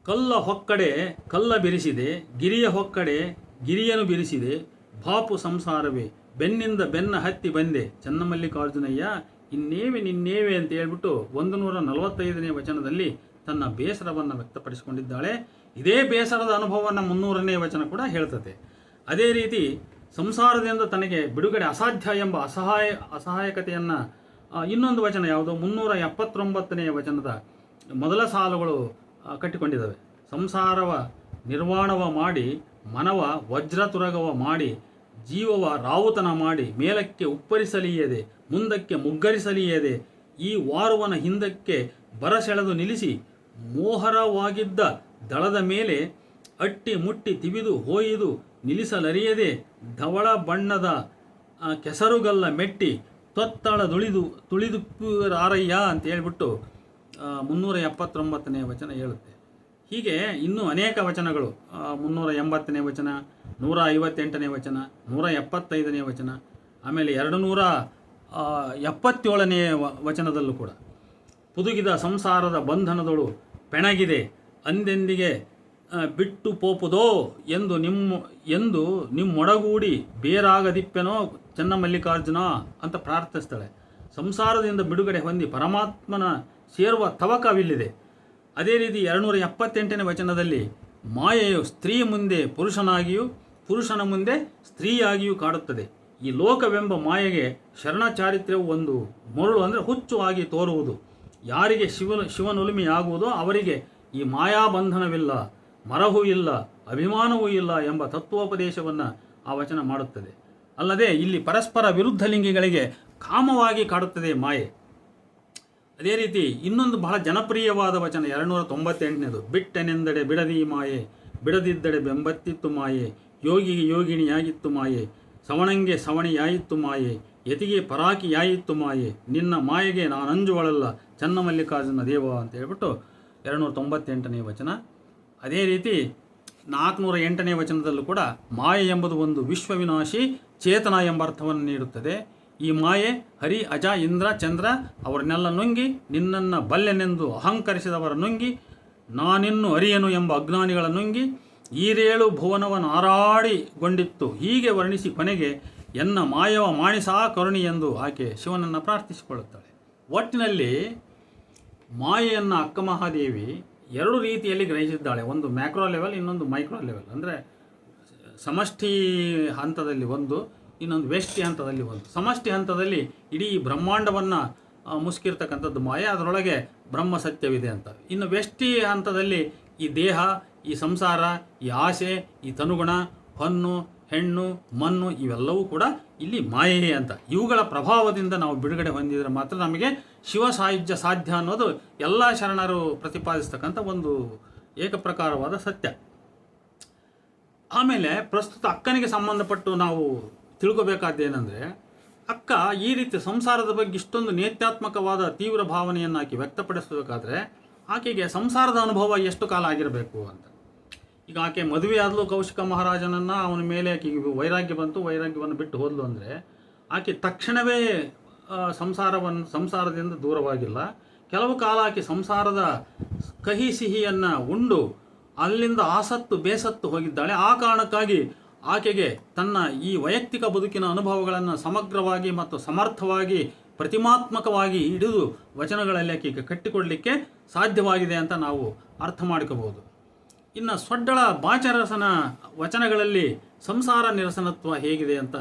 S1: ಕಲ್ಲ ಹೊಕ್ಕಡೆ ಕಲ್ಲ ಬಿರಿಸಿದೆ, ಗಿರಿಯ ಹೊಕ್ಕಡೆ ಗಿರಿಯನು ಬಿರಿಸಿದೆ, ಬಾಪು ಸಂಸಾರವೇ ಬೆನ್ನಿಂದ ಬೆನ್ನ ಹತ್ತಿ ಬಂದೆ ಚೆನ್ನಮಲ್ಲಿಕಾರ್ಜುನಯ್ಯ ನಿನ್ನೇವೆ ಅಂತ ಹೇಳ್ಬಿಟ್ಟು 145ನೇ ವಚನದಲ್ಲಿ ತನ್ನ ಬೇಸರವನ್ನು ವ್ಯಕ್ತಪಡಿಸಿಕೊಂಡಿದ್ದಾಳೆ. ಇದೇ ಬೇಸರದ ಅನುಭವವನ್ನು 300ನೇ ವಚನ ಕೂಡ ಹೇಳ್ತದೆ. ಅದೇ ರೀತಿ ಸಂಸಾರದಿಂದ ತನಗೆ ಬಿಡುಗಡೆ ಅಸಾಧ್ಯ ಎಂಬ ಅಸಹಾಯಕತೆಯನ್ನು ಇನ್ನೊಂದು ವಚನ ಯಾವುದು 379ನೇ ವಚನದ ಮೊದಲ ಸಾಲುಗಳು ಕಟ್ಟಿಕೊಂಡಿದ್ದಾವೆ. ಸಂಸಾರವ ನಿರ್ವಾಣವ ಮಾಡಿ ಮನವ ವಜ್ರತುರಗವ ಮಾಡಿ ಜೀವವ ರಾವುತನ ಮಾಡಿ ಮೇಲಕ್ಕೆ ಉಪ್ಪರಿಸಲೀಯದೆ ಮುಂದಕ್ಕೆ ಮುಗ್ಗರಿಸಲೀಯದೆ ಈ ವಾರುವನ ಹಿಂದಕ್ಕೆ ಬರಸೆಳೆದು ನಿಲ್ಲಿಸಿ ಮೋಹರವಾಗಿದ್ದ ದಳದ ಮೇಲೆ ಅಟ್ಟಿ ಮುಟ್ಟಿ ತಿವಿದು ಹೋಯಿದು ನಿಲ್ಲಿಸಲರಿಯದೆ ಧವಳ ಬಣ್ಣದ ಕೆಸರುಗಲ್ಲ ಮೆಟ್ಟಿ ತೊತ್ತಳ ತುಳಿದುರಾರಯ್ಯ ಅಂತ ಹೇಳ್ಬಿಟ್ಟು 379ನೇ ವಚನ ಹೇಳುತ್ತೆ. ಹೀಗೆ ಇನ್ನೂ ಅನೇಕ ವಚನಗಳು 380ನೇ ವಚನ, 158ನೇ ವಚನ, 175ನೇ ವಚನ, ಆಮೇಲೆ 277ನೇ ವಚನದಲ್ಲೂ ಕೂಡ ಪುದುಗಿದ ಸಂಸಾರದ ಬಂಧನದಳು ಪೆಣಗಿದೆ ಅಂದೆಂದಿಗೆ ಬಿಟ್ಟು ಪೋಪುದೋ ಎಂದು ನಿಮ್ಮೊಡಗೂಡಿ ಬೇರಾಗದಿಪ್ಪೆನೋ ಚೆನ್ನಮಲ್ಲಿಕಾರ್ಜುನ ಅಂತ ಪ್ರಾರ್ಥಿಸ್ತಾಳೆ. ಸಂಸಾರದಿಂದ ಬಿಡುಗಡೆ ಹೊಂದಿ ಪರಮಾತ್ಮನ ಸೇರುವ ತವಕವಿಲ್ಲಿದೆ. ಅದೇ ರೀತಿ 278ನೇ ವಚನದಲ್ಲಿ ಮಾಯೆಯು ಸ್ತ್ರೀ ಮುಂದೆ ಪುರುಷನಾಗಿಯೂ ಪುರುಷನ ಮುಂದೆ ಸ್ತ್ರೀಯಾಗಿಯೂ ಕಾಡುತ್ತದೆ. ಈ ಲೋಕವೆಂಬ ಮಾಯೆಗೆ ಶರಣಚಾರಿತ್ರ್ಯವು ಒಂದು ಮರುಳು ಅಂದರೆ ಹುಚ್ಚು ಆಗಿ ತೋರುವುದು. ಯಾರಿಗೆ ಶಿವನುಲುಮೆಯಾಗುವುದೋ ಅವರಿಗೆ ಈ ಮಾಯಾಬಂಧನವಿಲ್ಲ, ಮರವೂ ಇಲ್ಲ, ಅಭಿಮಾನವೂ ಇಲ್ಲ ಎಂಬ ತತ್ವೋಪದೇಶವನ್ನು ಆ ವಚನ ಮಾಡುತ್ತದೆ. ಅಲ್ಲದೆ ಇಲ್ಲಿ ಪರಸ್ಪರ ವಿರುದ್ಧ ಲಿಂಗಿಗಳಿಗೆ ಕಾಮವಾಗಿ ಕಾಡುತ್ತದೆ ಮಾಯೆ. ಅದೇ ರೀತಿ ಇನ್ನೊಂದು ಬಹಳ ಜನಪ್ರಿಯವಾದ ವಚನ 298ನೇದು ಬಿಟ್ಟೆನೆಂದಡೆ ಬಿಡದಿ ಮಾಯೆ, ಬಿಡದಿದ್ದಡೆ ಬೆಂಬತ್ತಿತ್ತು ಮಾಯೆ, ಯೋಗಿಗೆ ಯೋಗಿಣಿಯಾಗಿತ್ತು ಮಾಯೆ, ಸವಣಂಗೆ ಸವಣಿಯಾಯಿತ್ತು ಮಾಯೆ, ಯತಿಗೆ ಪರಾಕಿಯಾಯಿತ್ತು ಮಾಯೆ, ನಿನ್ನ ಮಾಯೆಗೆ ನಾನಂಜುವಳಲ್ಲ ಚೆನ್ನಮಲ್ಲಿಕಾರ್ಜುನ ದೇವ ಅಂತ ಹೇಳ್ಬಿಟ್ಟು 298ನೇ ವಚನ. ಅದೇ ರೀತಿ 408ನೇ ವಚನದಲ್ಲೂ ಕೂಡ ಮಾಯೆ ಎಂಬುದು ಒಂದು ವಿಶ್ವವಿನಾಶಿ ಚೇತನ ಎಂಬ ಅರ್ಥವನ್ನು ನೀಡುತ್ತದೆ. ಈ ಮಾಯೆ ಹರಿ ಅಜ ಇಂದ್ರ ಚಂದ್ರ ಅವರನ್ನೆಲ್ಲ ನುಂಗಿ ನಿನ್ನನ್ನು ಬಲ್ಲೆನೆಂದು ಅಹಂಕರಿಸಿದವರ ನುಂಗಿ ನಾನಿನ್ನು ಅರಿಯನು ಎಂಬ ಅಜ್ಞಾನಿಗಳ ನುಂಗಿ ಈರೇಳು ಭುವನವನ್ನು ಹಾರಾಡಿಕೊಂಡಿತ್ತು. ಹೀಗೆ ವರ್ಣಿಸಿ ಕೊನೆಗೆ ಎನ್ನ ಮಾಯವ ಮಾಣಿಸಾ ಕರುಣಿ ಎಂದು ಆಕೆ ಶಿವನನ್ನು ಪ್ರಾರ್ಥಿಸಿಕೊಳ್ಳುತ್ತಾಳೆ. ಒಟ್ಟಿನಲ್ಲಿ ಮಾಯೆಯನ್ನು ಅಕ್ಕ ಮಹಾದೇವಿ ಎರಡು ರೀತಿಯಲ್ಲಿ ಗ್ರಹಿಸಿದ್ದಾಳೆ. ಒಂದು ಮ್ಯಾಕ್ರೋ ಲೆವೆಲ್, ಇನ್ನೊಂದು ಮೈಕ್ರೋ ಲೆವೆಲ್. ಅಂದರೆ ಸಮಷ್ಟಿ ಹಂತದಲ್ಲಿ ಒಂದು, ಇನ್ನೊಂದು ವ್ಯಷ್ಟಿ ಹಂತದಲ್ಲಿ ಒಂದು. ಸಮಷ್ಟಿ ಹಂತದಲ್ಲಿ ಇಡೀ ಬ್ರಹ್ಮಾಂಡವನ್ನು ಮುಸುಕಿರ್ತಕ್ಕಂಥದ್ದು ಮಾಯೆ, ಅದರೊಳಗೆ ಬ್ರಹ್ಮ ಸತ್ಯವಿದೆ ಅಂತ. ಇನ್ನು ವ್ಯಷ್ಟಿ ಹಂತದಲ್ಲಿ ಈ ದೇಹ, ಈ ಸಂಸಾರ, ಈ ಆಸೆ, ಈ ತನುಗುಣ, ಹೊನ್ನು, ಹೆಣ್ಣು, ಮಣ್ಣು ಇವೆಲ್ಲವೂ ಕೂಡ ಇಲ್ಲಿ ಮಾಯೆ ಅಂತ. ಇವುಗಳ ಪ್ರಭಾವದಿಂದ ನಾವು ಬಿಡುಗಡೆ ಹೊಂದಿದರೆ ಮಾತ್ರ ನಮಗೆ ಶಿವ ಸಾಯುಜ್ಯ ಸಾಧ್ಯ ಅನ್ನೋದು ಎಲ್ಲ ಶರಣರು ಪ್ರತಿಪಾದಿಸ್ತಕ್ಕಂಥ ಒಂದು ಏಕಪ್ರಕಾರವಾದ ಸತ್ಯ. ಆಮೇಲೆ ಪ್ರಸ್ತುತ ಅಕ್ಕನಿಗೆ ಸಂಬಂಧಪಟ್ಟು ನಾವು ತಿಳ್ಕೋಬೇಕಾದ್ದೇನೆಂದರೆ, ಅಕ್ಕ ಈ ರೀತಿ ಸಂಸಾರದ ಬಗ್ಗೆ ಇಷ್ಟೊಂದು ನೇತ್ಯಾತ್ಮಕವಾದ ತೀವ್ರ ಭಾವನೆಯನ್ನು ಆಕೆ ವ್ಯಕ್ತಪಡಿಸಬೇಕಾದ್ರೆ ಆಕೆಗೆ ಸಂಸಾರದ ಅನುಭವ ಎಷ್ಟು ಕಾಲ ಆಗಿರಬೇಕು ಅಂತ. ಈಗ ಆಕೆ ಮದುವೆ ಆದಲು ಕೌಶಿಕ ಮಹಾರಾಜನನ್ನು, ಅವನ ಮೇಲೆ ಆಕೆಗೆ ವೈರಾಗ್ಯ ಬಂತು, ವೈರಾಗ್ಯವನ್ನು ಬಿಟ್ಟು ಹೋದ್ಲು ಅಂದರೆ ಆಕೆ ತಕ್ಷಣವೇ ಸಂಸಾರದಿಂದ ದೂರವಾಗಿಲ್ಲ. ಕೆಲವು ಕಾಲ ಆಕೆ ಸಂಸಾರದ ಕಹಿ ಸಿಹಿಯನ್ನು ಉಂಡು ಅಲ್ಲಿಂದ ಆಸತ್ತು ಬೇಸತ್ತು ಹೋಗಿದ್ದಾಳೆ. ಆ ಕಾರಣಕ್ಕಾಗಿ ಆಕೆಗೆ ತನ್ನ ಈ ವೈಯಕ್ತಿಕ ಬದುಕಿನ ಅನುಭವಗಳನ್ನು ಸಮಗ್ರವಾಗಿ ಮತ್ತು ಸಮರ್ಥವಾಗಿ ಪ್ರತಿಮಾತ್ಮಕವಾಗಿ ಹಿಡಿದು ವಚನಗಳಲ್ಲಿ ಆಕೆಗೆ ಕಟ್ಟಿಕೊಡಲಿಕ್ಕೆ ಸಾಧ್ಯವಾಗಿದೆ ಅಂತ ನಾವು ಅರ್ಥ ಮಾಡ್ಕೋಬಹುದು. ಇನ್ನು ಸೊಡ್ಡಳ ಬಾಚರಸನ ವಚನಗಳಲ್ಲಿ ಸಂಸಾರ ನಿರಸನತ್ವ ಹೇಗಿದೆ ಅಂತ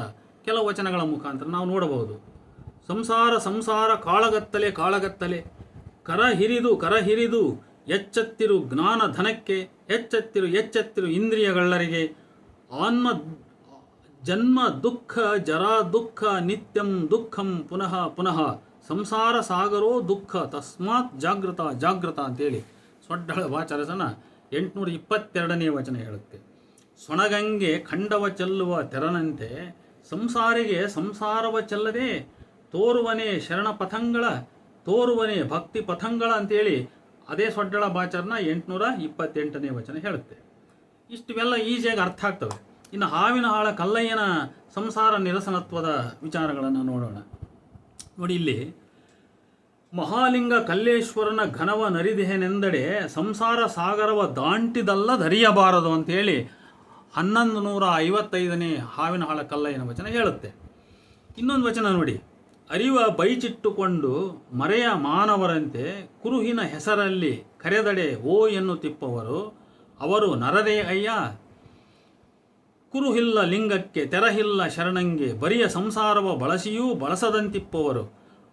S1: ಕೆಲವು ವಚನಗಳ ಮುಖಾಂತರ ನಾವು ನೋಡಬಹುದು. ಸಂಸಾರ ಕಾಳಗತ್ತಲೆ ಕರ ಹಿರಿದು ಎಚ್ಚತ್ತಿರು ಜ್ಞಾನ ಧನಕ್ಕೆ ಎಚ್ಚತ್ತಿರು ಇಂದ್ರಿಯಗಳ್ಳರಿಗೆ ಜನ್ಮ ದುಃಖ ಜರಾ ದುಃಖ ನಿತ್ಯಂ ದುಃಖಂ ಪುನಃ ಸಂಸಾರ ಸಾಗರೋ ದುಃಖ ತಸ್ಮಾತ್ ಜಾಗೃತ ಅಂತೇಳಿ ಸೊಡ್ಡಳ ವಾಚರಸನ 822ನೇ ವಚನ ಹೇಳುತ್ತೆ. ಸೊಣಗಂಗೆ ಖಂಡವ ಚೆಲ್ಲುವ ತೆರನಂತೆ ಸಂಸಾರಿಗೆ ಸಂಸಾರವ ಚೆಲ್ಲದೆ ತೋರುವನೇ ಶರಣ ಪಥಂಗಳ ತೋರುವನೇ ಭಕ್ತಿ ಪಥಂಗಳ ಅಂತೇಳಿ ಅದೇ ಸೊಡ್ಡಳ ಬಾಚರನ 828ನೇ ವಚನ ಹೇಳುತ್ತೆ. ಇಷ್ಟುವೆಲ್ಲ ಈಸಿಯಾಗಿ ಅರ್ಥ ಆಗ್ತವೆ. ಇನ್ನು ಹಾವಿನ ಹಾಳ ಕಲ್ಲಯ್ಯನ ಸಂಸಾರ ನಿರಸನತ್ವದ ವಿಚಾರಗಳನ್ನು ನೋಡೋಣ. ನೋಡಿ, ಇಲ್ಲಿ ಮಹಾಲಿಂಗ ಕಲ್ಲೇಶ್ವರನ ಘನವ ನರಿದೆಹೆನೆಂದಡೆ ಸಂಸಾರ ಸಾಗರವ ದಾಂಟಿದಲ್ಲ ಧರಿಯಬಾರದು ಅಂತೇಳಿ 1155ನೇ ಹಾವಿನ ಹಾಳ ಕಲ್ಲಯ್ಯನ ವಚನ ಹೇಳುತ್ತೆ. ಇನ್ನೊಂದು ವಚನ ನೋಡಿ, ಅರಿವ ಬೈಚಿಟ್ಟುಕೊಂಡು ಮರೆಯ ಮಾನವರಂತೆ ಕುರುಹಿನ ಹೆಸರಲ್ಲಿ ಕರೆದಡೆ ಓ ಎನ್ನುತ್ತಿಪ್ಪವರು ಅವರು ನರರೇ ಅಯ್ಯ. ಕುರುಹಿಲ್ಲ ಲಿಂಗಕ್ಕೆ ತೆರಹಿಲ್ಲ ಶರಣಂಗೆ ಬರಿಯ ಸಂಸಾರವ ಬಳಸಿಯೂ ಬಳಸದಂತಿಪ್ಪವರು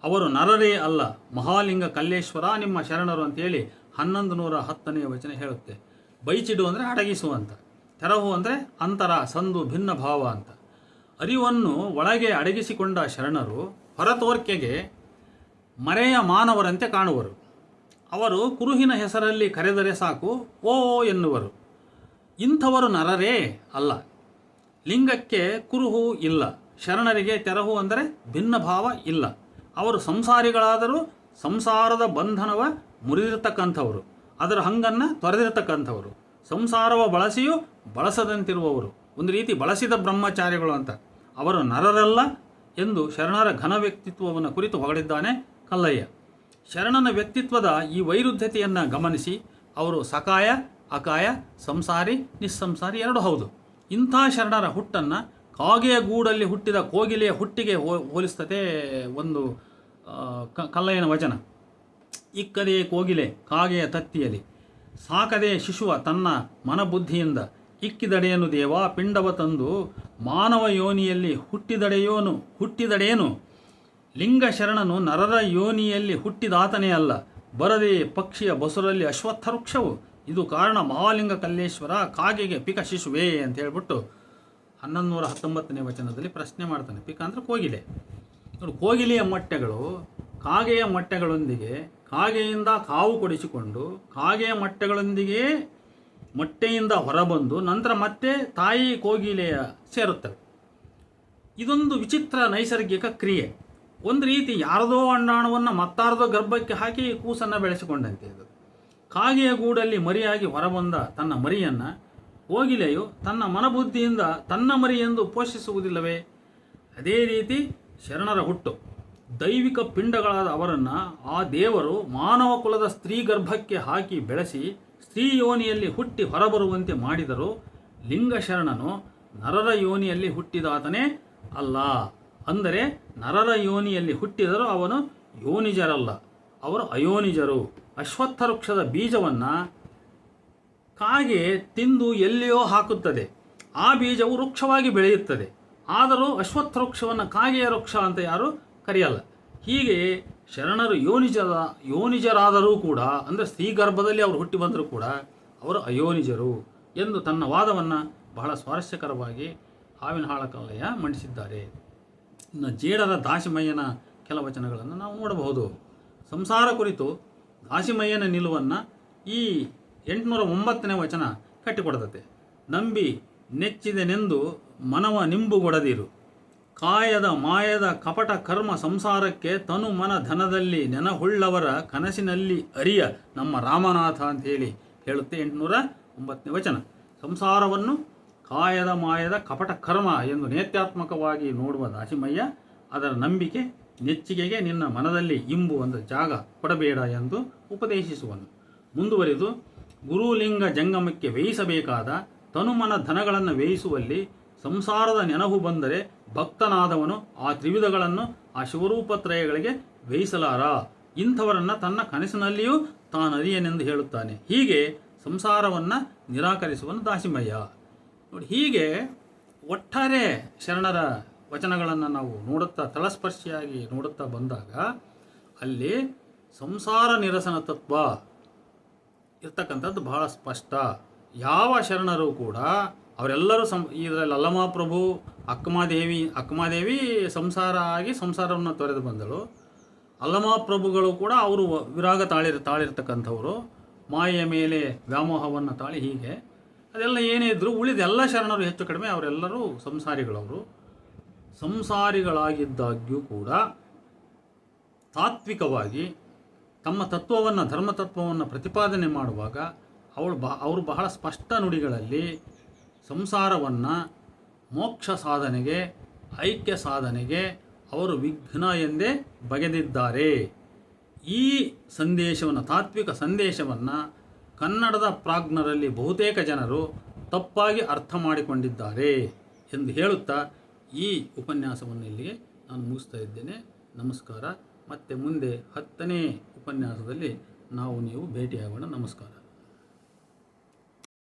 S1: ಅವರು ನರರೇ ಅಲ್ಲ, ಮಹಾಲಿಂಗ ಕಲ್ಲೇಶ್ವರ ನಿಮ್ಮ ಶರಣರು ಅಂತೇಳಿ 1110ನೇ ವಚನ ಹೇಳುತ್ತೆ. ಬೈಚಿಡು ಅಂದರೆ ಅಡಗಿಸುವಂತ, ತೆರಹು ಅಂದರೆ ಅಂತರ ಸಂದು ಭಿನ್ನ ಭಾವ ಅಂತ. ಅರಿವನ್ನು ಒಳಗೆ ಅಡಗಿಸಿಕೊಂಡ ಶರಣರು ಹೊರತೋರ್ಕೆಗೆ ಮರೆಯ ಮಾನವರಂತೆ ಕಾಣುವರು. ಅವರು ಕುರುಹಿನ ಹೆಸರಲ್ಲಿ ಕರೆದರೆ ಸಾಕು ಓ ಎನ್ನುವರು. ಇಂಥವರು ನರರೇ ಅಲ್ಲ. ಲಿಂಗಕ್ಕೆ ಕುರುಹು ಇಲ್ಲ, ಶರಣರಿಗೆ ತೆರಹು ಅಂದರೆ ಭಿನ್ನ ಭಾವ ಇಲ್ಲ. ಅವರು ಸಂಸಾರಿಗಳಾದರೂ ಸಂಸಾರದ ಬಂಧನವ ಮುರಿದಿರ್ತಕ್ಕಂಥವರು, ಅದರ ಹಂಗನ್ನು ತೊರೆದಿರ್ತಕ್ಕಂಥವರು, ಸಂಸಾರವ ಬಳಸಿಯೂ ಬಳಸದಂತಿರುವವರು, ಒಂದು ರೀತಿ ಬಳಸಿದ ಬ್ರಹ್ಮಚಾರಿಗಳು ಅಂತ. ಅವರು ನರರಲ್ಲ ಎಂದು ಶರಣರ ಘನ ವ್ಯಕ್ತಿತ್ವವನ್ನು ಕುರಿತು ಹೊಗಳಿದ್ದಾನೆ ಕಲ್ಲಯ್ಯ. ಶರಣನ ವ್ಯಕ್ತಿತ್ವದ ಈ ವೈರುಧ್ಯತೆಯನ್ನು ಗಮನಿಸಿ ಅವರು ಸಕಾಯ ಅಕಾಯ ಸಂಸಾರಿ ನಿಸ್ಸಂಸಾರಿ ಎರಡೂ ಹೌದು. ಇಂಥ ಶರಣರ ಹುಟ್ಟನ್ನು ಕಾಗೆಯ ಗೂಡಲ್ಲಿ ಹುಟ್ಟಿದ ಕೋಗಿಲೆಯ ಹುಟ್ಟಿಗೆ ಹೋಲಿಸ್ತದೆ ಒಂದು ಕಲ್ಲಯ್ಯನ ವಚನ. ಇಕ್ಕದೇ ಕೋಗಿಲೆ ಕಾಗೆಯ ತತ್ತಿಯಲ್ಲಿ, ಸಾಕದೆ ಶಿಶುವ ತನ್ನ ಮನಬುದ್ಧಿಯಿಂದ, ಇಕ್ಕಿದಡೆಯನು ದೇವ ಪಿಂಡವ ತಂದು ಮಾನವ ಯೋನಿಯಲ್ಲಿ ಹುಟ್ಟಿದಡೇನು ಲಿಂಗ ಶರಣನು ನರರ ಯೋನಿಯಲ್ಲಿ ಹುಟ್ಟಿದಾತನೇ ಅಲ್ಲ, ಬರದೆ ಪಕ್ಷಿಯ ಬಸುರಲ್ಲಿ ಅಶ್ವತ್ಥ ವೃಕ್ಷವು, ಇದು ಕಾರಣ ಮಹಾಲಿಂಗ ಕಲ್ಲೇಶ್ವರ ಕಾಗೆಗೆ ಪಿಕ ಶಿಶುವೇ ಅಂತ ಹೇಳ್ಬಿಟ್ಟು 1119ನೇ ವಚನದಲ್ಲಿ ಪ್ರಶ್ನೆ ಮಾಡ್ತಾನೆ. ಪಿಕ ಅಂದರೆ ಕೋಗಿಲೆ. ನೋಡಿ, ಕೋಗಿಲೆಯ ಮೊಟ್ಟೆಗಳು ಕಾಗೆಯ ಮೊಟ್ಟೆಗಳೊಂದಿಗೆ ಕಾಗೆಯಿಂದ ಕಾವು ಕೊಡಿಸಿಕೊಂಡು ಕಾಗೆಯ ಮೊಟ್ಟೆಗಳೊಂದಿಗೆ ಮೊಟ್ಟೆಯಿಂದ ಹೊರಬಂದು ನಂತರ ಮತ್ತೆ ತಾಯಿ ಕೋಗಿಲೆಯ ಸೇರುತ್ತವೆ. ಇದೊಂದು ವಿಚಿತ್ರ ನೈಸರ್ಗಿಕ ಕ್ರಿಯೆ. ಒಂದು ರೀತಿ ಯಾರದೋ ಅಂಡಾಣವನ್ನು ಮತ್ತಾರದೋ ಗರ್ಭಕ್ಕೆ ಹಾಕಿ ಕೂಸನ್ನು ಬೆಳೆಸಿಕೊಂಡಂತೆ ಇದು. ಕಾಗೆಯ ಗೂಡಲ್ಲಿ ಮರಿಯಾಗಿ ಹೊರಬಂದ ತನ್ನ ಮರಿಯನ್ನು ಕೋಗಿಲೆಯು ತನ್ನ ಮನಬುದ್ಧಿಯಿಂದ ತನ್ನ ಮರಿ ಎಂದು ಪೋಷಿಸುವುದಿಲ್ಲವೇ? ಅದೇ ರೀತಿ ಶರಣರ ಹುಟ್ಟು, ದೈವಿಕ ಪಿಂಡಗಳಾದ ಅವರನ್ನು ಆ ದೇವರು ಮಾನವ ಕುಲದ ಸ್ತ್ರೀ ಗರ್ಭಕ್ಕೆ ಹಾಕಿ ಬೆಳೆಸಿ ಸ್ತ್ರೀ ಯೋನಿಯಲ್ಲಿ ಹುಟ್ಟಿ ಹೊರಬರುವಂತೆ ಮಾಡಿದರು. ಲಿಂಗ ಶರಣನು ನರರ ಯೋನಿಯಲ್ಲಿ ಹುಟ್ಟಿದಾತನೇ ಅಲ್ಲ. ಅಂದರೆ ನರರ ಯೋನಿಯಲ್ಲಿ ಹುಟ್ಟಿದರೂ ಅವನು ಯೋನಿಜರಲ್ಲ, ಅವರು ಅಯೋನಿಜರು. ಅಶ್ವತ್ಥ ವೃಕ್ಷದ ಬೀಜವನ್ನು ಕಾಗೆ ತಿಂದು ಎಲ್ಲಿಯೋ ಹಾಕುತ್ತದೆ, ಆ ಬೀಜವು ವೃಕ್ಷವಾಗಿ ಬೆಳೆಯುತ್ತದೆ. ಆದರೂ ಅಶ್ವತ್ಥ ವೃಕ್ಷವನ್ನು ಕಾಗೆಯ ವೃಕ್ಷ ಅಂತ ಯಾರು ಕರೆಯಲ್ಲ. ಹೀಗೆ ಶರಣರು ಯೋನಿಜರಾದರೂ ಕೂಡ, ಅಂದರೆ ಸ್ತ್ರೀ ಗರ್ಭದಲ್ಲಿ ಅವರು ಹುಟ್ಟಿ ಬಂದರೂ ಕೂಡ ಅವರು ಅಯೋನಿಜರು ಎಂದು ತನ್ನ ವಾದವನ್ನು ಬಹಳ ಸ್ವಾರಸ್ಯಕರವಾಗಿ ಹಾವಿನ ಹಾಳ ಕಲ್ಲಯ್ಯ ಮಂಡಿಸಿದ್ದಾರೆ. ಇನ್ನು ಜೇಡರ ದಾಸಿಮಯ್ಯನ ಕೆಲ ವಚನಗಳನ್ನು ನಾವು ನೋಡಬಹುದು. ಸಂಸಾರ ಕುರಿತು ದಾಸಿಮಯ್ಯನ ನಿಲುವನ್ನು ಈ 809ನೇ ವಚನ ಕಟ್ಟಿಕೊಡತತೆ. ನಂಬಿ ನೆಚ್ಚಿದೆನೆಂದು ಮನವ ನಿಂಬುಗೊಡದಿರು, ಕಾಯದ ಮಾಯದ ಕಪಟ ಕರ್ಮ ಸಂಸಾರಕ್ಕೆ ತನು ಮನ ಧನದಲ್ಲಿ ನೆನಹುಳ್ಳವರ ಕನಸಿನಲ್ಲಿ ಅರಿಯ ನಮ್ಮ ರಾಮನಾಥ ಅಂತ ಹೇಳುತ್ತೆ 809ನೇ ವಚನ. ಸಂಸಾರವನ್ನು ಕಾಯದ ಮಾಯದ ಕಪಟ ಕರ್ಮ ಎಂದು ನೇತ್ಯಾತ್ಮಕವಾಗಿ ನೋಡುವ ದಾಸಿಮಯ್ಯ ಅದರ ನಂಬಿಕೆ ನೆಚ್ಚಿಗೆಗೆ ನಿನ್ನ ಮನದಲ್ಲಿ ಇಂಬು ಒಂದು ಜಾಗ ಕೊಡಬೇಡ ಎಂದು ಉಪದೇಶಿಸುವನು. ಮುಂದುವರಿದು, ಗುರುಲಿಂಗ ಜಂಗಮಕ್ಕೆ ವ್ಯಯಿಸಬೇಕಾದ ತನುಮನ ಧನಗಳನ್ನು ವ್ಯಯಿಸುವಲ್ಲಿ ಸಂಸಾರದ ನೆನಹು ಬಂದರೆ ಭಕ್ತನಾದವನು ಆ ತ್ರಿವಿಧಗಳನ್ನು ಆ ಶಿವರೂಪತ್ರಯಗಳಿಗೆ ವ್ಯಯಿಸಲಾರ. ಇಂಥವರನ್ನು ತನ್ನ ಕನಸಿನಲ್ಲಿಯೂ ತಾನರಿಯನೆಂದು ಹೇಳುತ್ತಾನೆ. ಹೀಗೆ ಸಂಸಾರವನ್ನು ನಿರಾಕರಿಸುವನು ದಾಸಿಮಯ್ಯ. ನೋಡಿ, ಹೀಗೆ ಒಟ್ಟಾರೆ ಶರಣರ ವಚನಗಳನ್ನು ನಾವು ನೋಡುತ್ತಾ ತಳಸ್ಪರ್ಶಿಯಾಗಿ ನೋಡುತ್ತಾ ಬಂದಾಗ ಅಲ್ಲಿ ಸಂಸಾರ ನಿರಸನ ತತ್ವ ಇರ್ತಕ್ಕಂಥದ್ದು ಬಹಳ ಸ್ಪಷ್ಟ. ಯಾವ ಶರಣರು ಕೂಡ ಅವರೆಲ್ಲರೂ ಇದರಲ್ಲಿ ಅಲ್ಲಮಾಪ್ರಭು, ಅಕ್ಕಮಾದೇವಿ ಸಂಸಾರ ಆಗಿ ಸಂಸಾರವನ್ನು ತೊರೆದು ಬಂದಳು. ಅಲ್ಲಮಾಪ್ರಭುಗಳು ಕೂಡ ಅವರು ವಿರಾಗ ತಾಳಿರ್ತಕ್ಕಂಥವರು, ಮಾಯೆಯ ಮೇಲೆ ವ್ಯಾಮೋಹವನ್ನು ತಾಳಿ, ಹೀಗೆ ಅದೆಲ್ಲ ಏನೇ ಇದ್ದರೂ ಉಳಿದ ಎಲ್ಲ ಶರಣರು ಹೆಚ್ಚು ಕಡಿಮೆ ಅವರೆಲ್ಲರೂ ಸಂಸಾರಿಗಳವರು. ಸಂಸಾರಿಗಳಾಗಿದ್ದಾಗ್ಯೂ ಕೂಡ ತಾತ್ವಿಕವಾಗಿ ತಮ್ಮ ತತ್ವವನ್ನು, ಧರ್ಮತತ್ವವನ್ನು ಪ್ರತಿಪಾದನೆ ಮಾಡುವಾಗ ಅವರು ಬಹಳ ಸ್ಪಷ್ಟ ನುಡಿಗಳಲ್ಲಿ ಸಂಸಾರವನ್ನು ಮೋಕ್ಷ ಸಾಧನೆಗೆ, ಐಕ್ಯ ಸಾಧನೆಗೆ ಅವರು ವಿಘ್ನ ಎಂದೇ ಬಗೆದಿದ್ದಾರೆ. ಈ ಸಂದೇಶವನ್ನು, ತಾತ್ವಿಕ ಸಂದೇಶವನ್ನು ಕನ್ನಡದ ಪ್ರಾಜ್ಞರಲ್ಲಿ ಬಹುತೇಕ ಜನರು ತಪ್ಪಾಗಿ ಅರ್ಥ ಮಾಡಿಕೊಂಡಿದ್ದಾರೆ ಎಂದು ಹೇಳುತ್ತಾ ಈ ಉಪನ್ಯಾಸವನ್ನು ಇಲ್ಲಿಗೆ ನಾನು ಮುಗಿಸ್ತಾ ಇದ್ದೇನೆ. ನಮಸ್ಕಾರ. ಮತ್ತೆ ಮುಂದೆ 10ನೇ ಉಪನ್ಯಾಸದಲ್ಲಿ ನೀವು ಭೇಟಿಯಾಗೋಣ. ನಮಸ್ಕಾರ.